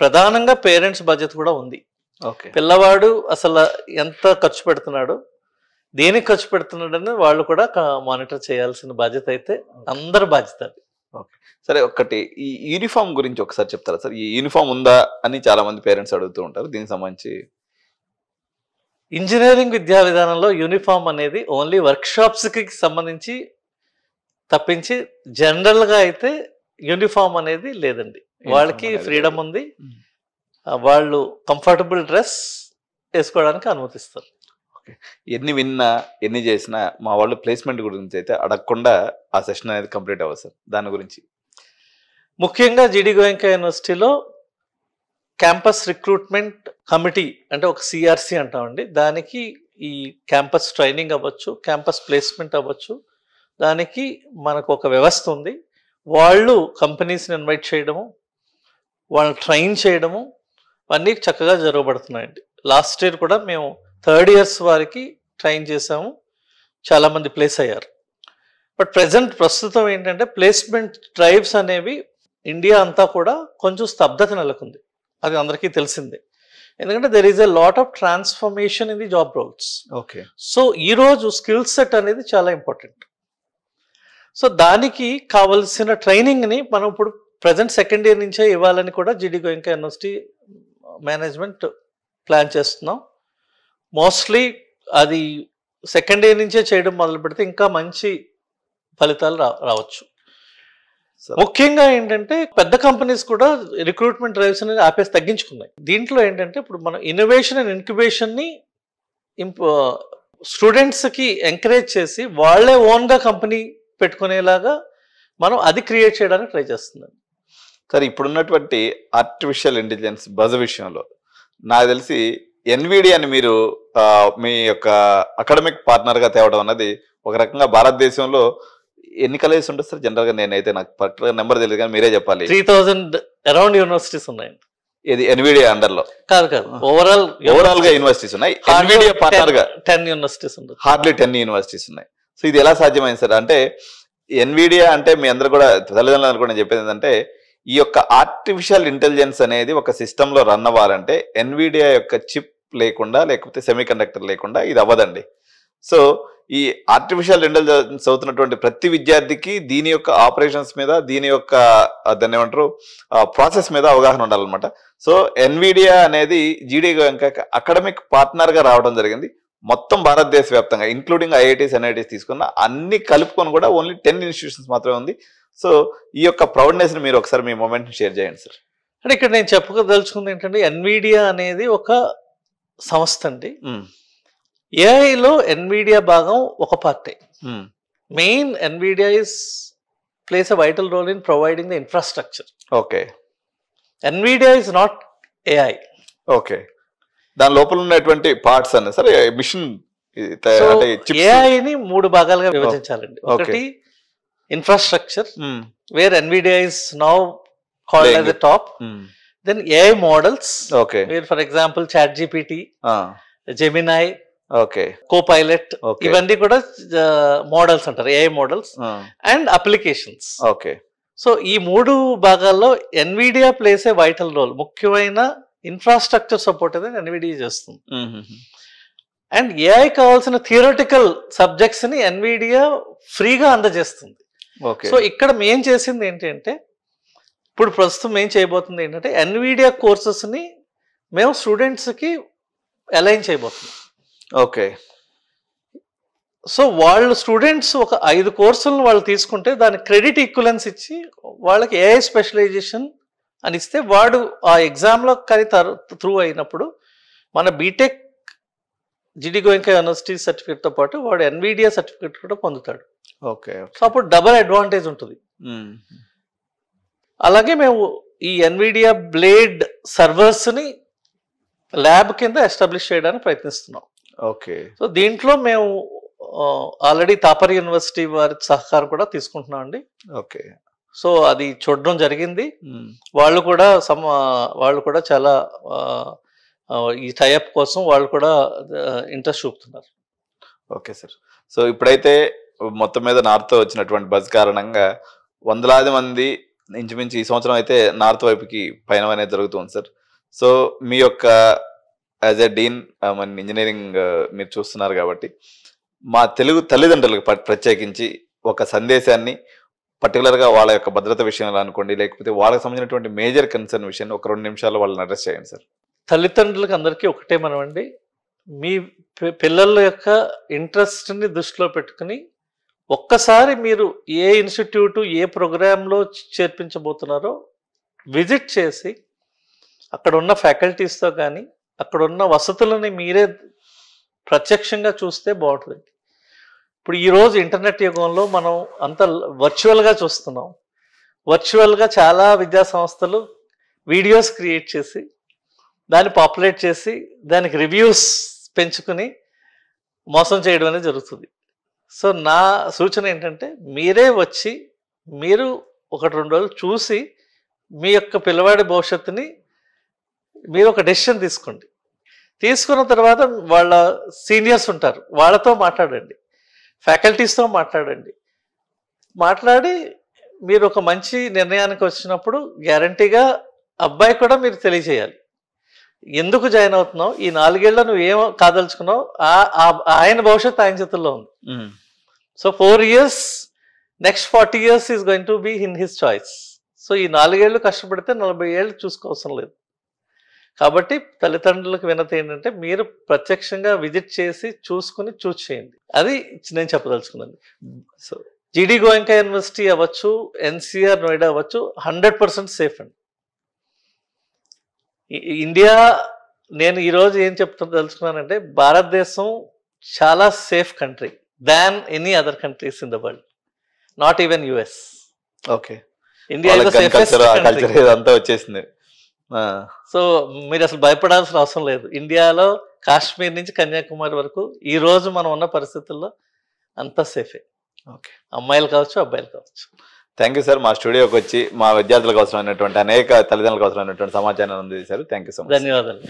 [SPEAKER 2] ప్రధానంగా పేరెంట్స్ బాధ్యత కూడా ఉంది.
[SPEAKER 1] ఓకే.
[SPEAKER 2] పిల్లవాడు అసలు ఎంత ఖర్చు పెడుతున్నాడు, దేనికి ఖర్చు పెడుతున్నాడని వాళ్ళు కూడా మానిటర్ చేయాల్సిన బాధ్యత అయితే అందరి బాధ్యత.
[SPEAKER 1] ఓకే. సరే, ఒకటి ఈ యూనిఫామ్ గురించి ఒకసారి చెప్తారా సార్? ఈ యూనిఫామ్ ఉందా అని చాలా మంది పేరెంట్స్ అడుగుతూ ఉంటారు, దీనికి సంబంధించి.
[SPEAKER 2] ఇంజనీరింగ్ విద్యా విధానంలో యూనిఫామ్ అనేది ఓన్లీ వర్క్షాప్స్కి సంబంధించి తప్పించి జనరల్గా అయితే యూనిఫామ్ అనేది లేదండి. వాళ్ళకి
[SPEAKER 1] అనేది
[SPEAKER 2] ఫ్రీడమ్
[SPEAKER 1] లేదు.
[SPEAKER 2] ఉంది. వాళ్ళు కంఫర్టబుల్ డ్రెస్ వేసుకోవడానికి అనుమతిస్తారు.
[SPEAKER 1] ఎన్ని విన్నా ఎన్ని చేసినా మా వాళ్ళు ప్లేస్మెంట్ గురించి అయితే అడగకుండా ఆ సెషన్ అనేది కంప్లీట్ అవ్వదు సార్. దాని గురించి
[SPEAKER 2] ముఖ్యంగా జీడి గోయంకా యూనివర్సిటీలో క్యాంపస్ రిక్రూట్మెంట్ కమిటీ అంటే ఒక సిఆర్సి అంటామండి. దానికి ఈ క్యాంపస్ ట్రైనింగ్ అవ్వచ్చు, క్యాంపస్ ప్లేస్మెంట్ అవ్వచ్చు, దానికి మనకు ఒక వ్యవస్థ ఉంది. వాళ్ళు కంపెనీస్ని ఇన్వైట్ చేయడము, వాళ్ళని ట్రైన్ చేయడము అన్నీ చక్కగా జరగబడుతున్నాయండి. లాస్ట్ ఇయర్ కూడా మేము 3rd ఇయర్స్ వారికి ట్రైన్ చేసాము, చాలామంది ప్లేస్ అయ్యారు. బట్ ప్రస్తుతం ఏంటంటే ప్లేస్మెంట్ డ్రైవ్స్ అనేవి ఇండియా అంతా కూడా కొంచెం స్తబ్దత నెలకొంది. అది అందరికీ తెలిసిందే. ఎందుకంటే there is a lot of transformation in the job roles.
[SPEAKER 1] Okay.
[SPEAKER 2] So ఈరోజు స్కిల్ సెట్ అనేది చాలా ఇంపార్టెంట్. సో దానికి కావలసిన ట్రైనింగ్ని మనం ఇప్పుడు ప్రజెంట్ 2nd ఇయర్ నుంచే ఇవ్వాలని కూడా జీడి గోయంకా యూనివర్సిటీ మేనేజ్మెంట్ ప్లాన్ చేస్తున్నాం. మోస్ట్లీ అది 2nd ఇయర్ నుంచే చేయడం మొదలు పెడితే ఇంకా మంచి ఫలితాలు రావచ్చు. ముఖ్యంగా ఏంటంటే పెద్ద కంపెనీస్ కూడా రిక్రూట్మెంట్ డ్రైవ్స్ అనేది ఆపేసి తగ్గించుకున్నాయి. దీంట్లో ఏంటంటే ఇప్పుడు మనం ఇన్నోవేషన్ అండ్ ఇన్క్యుబేషన్ని స్టూడెంట్స్కి ఎంకరేజ్ చేసి వాళ్ళే ఓన్గా కంపెనీ పెట్టుకునేలాగా మనం అది క్రియేట్ చేయడానికి ట్రై చేస్తున్నాం.
[SPEAKER 1] సార్, ఇప్పుడున్నటువంటి ఆర్టిఫిషియల్ ఇంటెలిజెన్స్ బజ్ విషయంలో నాకు తెలిసి ఎన్విడియాని మీరు మీ యొక్క అకాడమిక్ పార్ట్నర్గా తేవడం అన్నది ఒక రకంగా భారతదేశంలో ఎన్ని కాలేజెస్ ఉంటుంది సార్ జనరల్గా? నేనైతే నాకు పర్టికులర్ నెంబర్ తెలియదు కానీ మీరే చెప్పాలి.
[SPEAKER 2] 3000 అరౌండ్ యూనివర్సిటీస్ ఉన్నాయండి.
[SPEAKER 1] ఇది ఎన్విడియా అండర్లో?
[SPEAKER 2] కాదు, ఓవరాల్
[SPEAKER 1] గా యూనివర్సిటీస్ ఉన్నాయి. ఎన్విడియా పార్ట్నర్ గా
[SPEAKER 2] 10 యూనివర్సిటీస్ ఉన్నాయి.
[SPEAKER 1] హార్డ్లీ 10 యూనివర్సిటీస్ ఉన్నాయి. సో ఇది ఎలా సాధ్యమైంది సార్? అంటే ఎన్విడియా అంటే మీ అందరూ కూడా తల్లిదండ్రులు కూడా నేను చెప్పేది ఏంటంటే ఈ యొక్క ఆర్టిఫిషియల్ ఇంటెలిజెన్స్ అనేది ఒక సిస్టమ్ లో రన్ అవ్వాలంటే ఎన్విడియా యొక్క చిప్ లేకుండా లేకపోతే సెమీ కండక్టర్ లేకుండా ఇది అవ్వదండి. సో ఈ ఆర్టిఫిషియల్ ఇంటెలిజెన్స్ అవుతున్నటువంటి ప్రతి విద్యార్థికి దీని యొక్క ఆపరేషన్స్ మీద, దీని యొక్క దాన్ని ఏమంటారు ప్రాసెస్ మీద అవగాహన ఉండాలన్నమాట. సో ఎన్విడియా అనేది జీడి గోయంకా అకాడమిక్ పార్ట్నర్ గా రావడం జరిగింది. మొత్తం భారతదేశ వ్యాప్తంగా ఇంక్లూడింగ్ ఐఐటీస్ ఎన్ఐటీస్ తీసుకున్న అన్ని కలుపుకొని కూడా ఓన్లీ 10 ఇన్స్టిట్యూషన్స్ మాత్రమే ఉంది. సో ఈ యొక్క ప్రౌడ్నెస్ ని మీరు ఒకసారి మీ మూమెంట్ షేర్ చేయండి సార్.
[SPEAKER 2] అంటే ఇక్కడ నేను చెప్పదలుచుకుంది ఏంటంటే ఎన్విడియా అనేది ఒక సంస్థ అండి. ఏఐలో ఎన్విడియా భాగం ఒక party. Main Nvidia plays a vital role in providing the infrastructure.
[SPEAKER 1] Okay.
[SPEAKER 2] Nvidia is not AI.
[SPEAKER 1] Okay. దాని లోపల ఉన్నటువంటి పార్ట్స్ అన్న సరే మిషన్
[SPEAKER 2] ఏఐని 3 భాగాలుగా విభజించాలండి. ఒకటి infrastructure, where Nvidia is now called as the top. Then AI models, where for example chat GPT, Gemini,
[SPEAKER 1] okay,
[SPEAKER 2] Copilot, ఇవన్నీ కూడా మోడల్స్ అంటారు, AI models. And applications.
[SPEAKER 1] Okay.
[SPEAKER 2] So ఈ 3 భాగాల్లో Nvidia plays a vital role. ముఖ్యమైన ఇన్ఫ్రాస్ట్రక్చర్ సపోర్ట్ అనేది ఎన్విడియా చేస్తుంది. అండ్ ఏఐ కావాల్సిన థియరటికల్ సబ్జెక్ట్స్ ని ఎన్విడియా ఫ్రీగా అందజేస్తుంది. సో ఇక్కడ మేం చేసింది ఏంటంటే ఇప్పుడు ప్రస్తుతం ఏం చేయబోతుంది ఏంటంటే ఎన్విడియా కోర్సెస్ ని మేము స్టూడెంట్స్ కి అలైన్ చేయబోతున్నాం.
[SPEAKER 1] ఓకే.
[SPEAKER 2] సో వాళ్ళు స్టూడెంట్స్ ఒక 5 కోర్సులను వాళ్ళు తీసుకుంటే దాని క్రెడిట్ ఈక్వలెన్స్ ఇచ్చి వాళ్ళకి ఏఐ స్పెషలైజేషన్ అని ఇస్తే వాడు ఆ ఎగ్జామ్లో కానీ త్రూ అయినప్పుడు మన బీటెక్ జీడి గోయంకా యూనివర్సిటీ సర్టిఫికేట్తో పాటు వాడు ఎన్విడియా సర్టిఫికేట్ కూడా పొందుతాడు.
[SPEAKER 1] ఓకే.
[SPEAKER 2] సో అప్పుడు డబుల్ అడ్వాంటేజ్ ఉంటుంది. అలాగే మేము ఈ ఎన్విడియా బ్లేడ్ సర్వర్స్ని ల్యాబ్ కింద ఎస్టాబ్లిష్ చేయడానికి ప్రయత్నిస్తున్నాం.
[SPEAKER 1] ఓకే.
[SPEAKER 2] సో దీంట్లో మేము ఆల్రెడీ తాపర్ యూనివర్సిటీ వారి సహకారం కూడా తీసుకుంటున్నాం అండి.
[SPEAKER 1] ఓకే.
[SPEAKER 2] సో అది చూడడం జరిగింది. వాళ్ళు కూడా చాలా ఈ టైఅప్ కోసం వాళ్ళు కూడా ఇంట్రెస్ట్ చూపుతున్నారు.
[SPEAKER 1] Okay sir. సో ఇప్పుడైతే మొత్తం మీద నార్త్ వచ్చినటువంటి బజ్ కారణంగా వందలాది మంది ఇంచుమించు ఈ సంవత్సరం అయితే నార్త్ వైపుకి పయనం అనేది జరుగుతుంది సార్. సో మీ యొక్క యాజ్ ఎ డీన్ మన ఇంజనీరింగ్ మీరు చూస్తున్నారు కాబట్టి మా తెలుగు తల్లిదండ్రులకు ప్రత్యేకించి ఒక సందేశాన్ని పర్టికులర్గా వాళ్ళ యొక్క భద్రత విషయంలో అనుకోండి, లేకపోతే వాళ్ళకి సంబంధించినటువంటి మేజర్ కన్సర్న్ విషయాన్ని ఒక 2 నిమిషాలు వాళ్ళని అడ్రస్ చేయండి సార్.
[SPEAKER 2] తల్లిదండ్రులకు అందరికీ ఒకటే మనం అండి, మీ పిల్లల యొక్క ఇంట్రెస్ట్ని దృష్టిలో పెట్టుకుని ఒక్కసారి మీరు ఏ ఇన్స్టిట్యూటు ఏ ప్రోగ్రాంలో చేర్పించబోతున్నారో విజిట్ చేసి అక్కడ ఉన్న ఫ్యాకల్టీస్తో కానీ అక్కడ ఉన్న వసతులని మీరే ప్రత్యక్షంగా చూస్తే బాగుంటుంది. ఇప్పుడు ఈరోజు ఇంటర్నెట్ యుగంలో మనం అంత వర్చువల్గా చూస్తున్నాం. వర్చువల్గా చాలా విద్యా సంస్థలు వీడియోస్ క్రియేట్ చేసి దాన్ని పాపులేట్ చేసి దానికి రివ్యూస్ పెంచుకుని మోసం చేయడం అనేది జరుగుతుంది. సో నా సూచన ఏంటంటే మీరే వచ్చి మీరు 1-2 రోజులు చూసి మీ యొక్క పిల్లవాడి భవిష్యత్తుని మీరు ఒక డెసిషన్ తీసుకోండి. తీసుకున్న తర్వాత వాళ్ళ సీనియర్స్ ఉంటారు, వాళ్ళతో మాట్లాడండి, ఫ్యాకల్టీస్తో మాట్లాడండి. మాట్లాడి మీరు ఒక మంచి నిర్ణయానికి వచ్చినప్పుడు గ్యారంటీగా అబ్బాయి కూడా మీరు తెలియజేయాలి ఎందుకు జాయిన్ అవుతున్నావు, ఈ 4 ఏళ్ళ నువ్వు ఏం కాదలుచుకున్నావు, ఆయన భవిష్యత్తు ఆయన చేతుల్లో ఉంది. So 4 years, next 40 years is going to be in his choice. So ఈ 4 ఏళ్ళు కష్టపడితే 40 ఏళ్ళు చూసుకోవసరం లేదు. కాబట్టి తల్లిదండ్రులకు వినతి ఏంటంటే మీరు ప్రత్యక్షంగా విజిట్ చేసి చూసుకుని చూస్ చేయండి. అది నేను చెప్పదలుచుకున్నాను. సో జీడి గోయంకా యూనివర్సిటీ అవ్వచ్చు, ఎన్సిఆర్ నోయిడా అవ్వచ్చు, 100% సేఫ్ అండి. ఇండియా, నేను ఈరోజు ఏం తెలుసుకున్నానంటే భారతదేశం చాలా safe country than any other countries in the world, not even US.
[SPEAKER 1] Okay,
[SPEAKER 2] India
[SPEAKER 1] అంతా వచ్చేసింది.
[SPEAKER 2] సో మీరు అసలు భయపడాల్సిన అవసరం లేదు. ఇండియాలో కాశ్మీర్ నుంచి కన్యాకుమారి వరకు ఈ రోజు మనం ఉన్న పరిస్థితుల్లో అంతా సేఫే.
[SPEAKER 1] ఓకే,
[SPEAKER 2] అమ్మాయిలు కావచ్చు, అబ్బాయిలు కావచ్చు.
[SPEAKER 1] Thank you sir. మా స్టూడియోకి వచ్చి మా విద్యార్థులకు అవసరమైనటువంటి అనేక తల్లిదండ్రులకు అవసరమైనటువంటి సమాచారాన్ని అందించారు. Thank you so much.
[SPEAKER 2] ధన్యవాదాలు.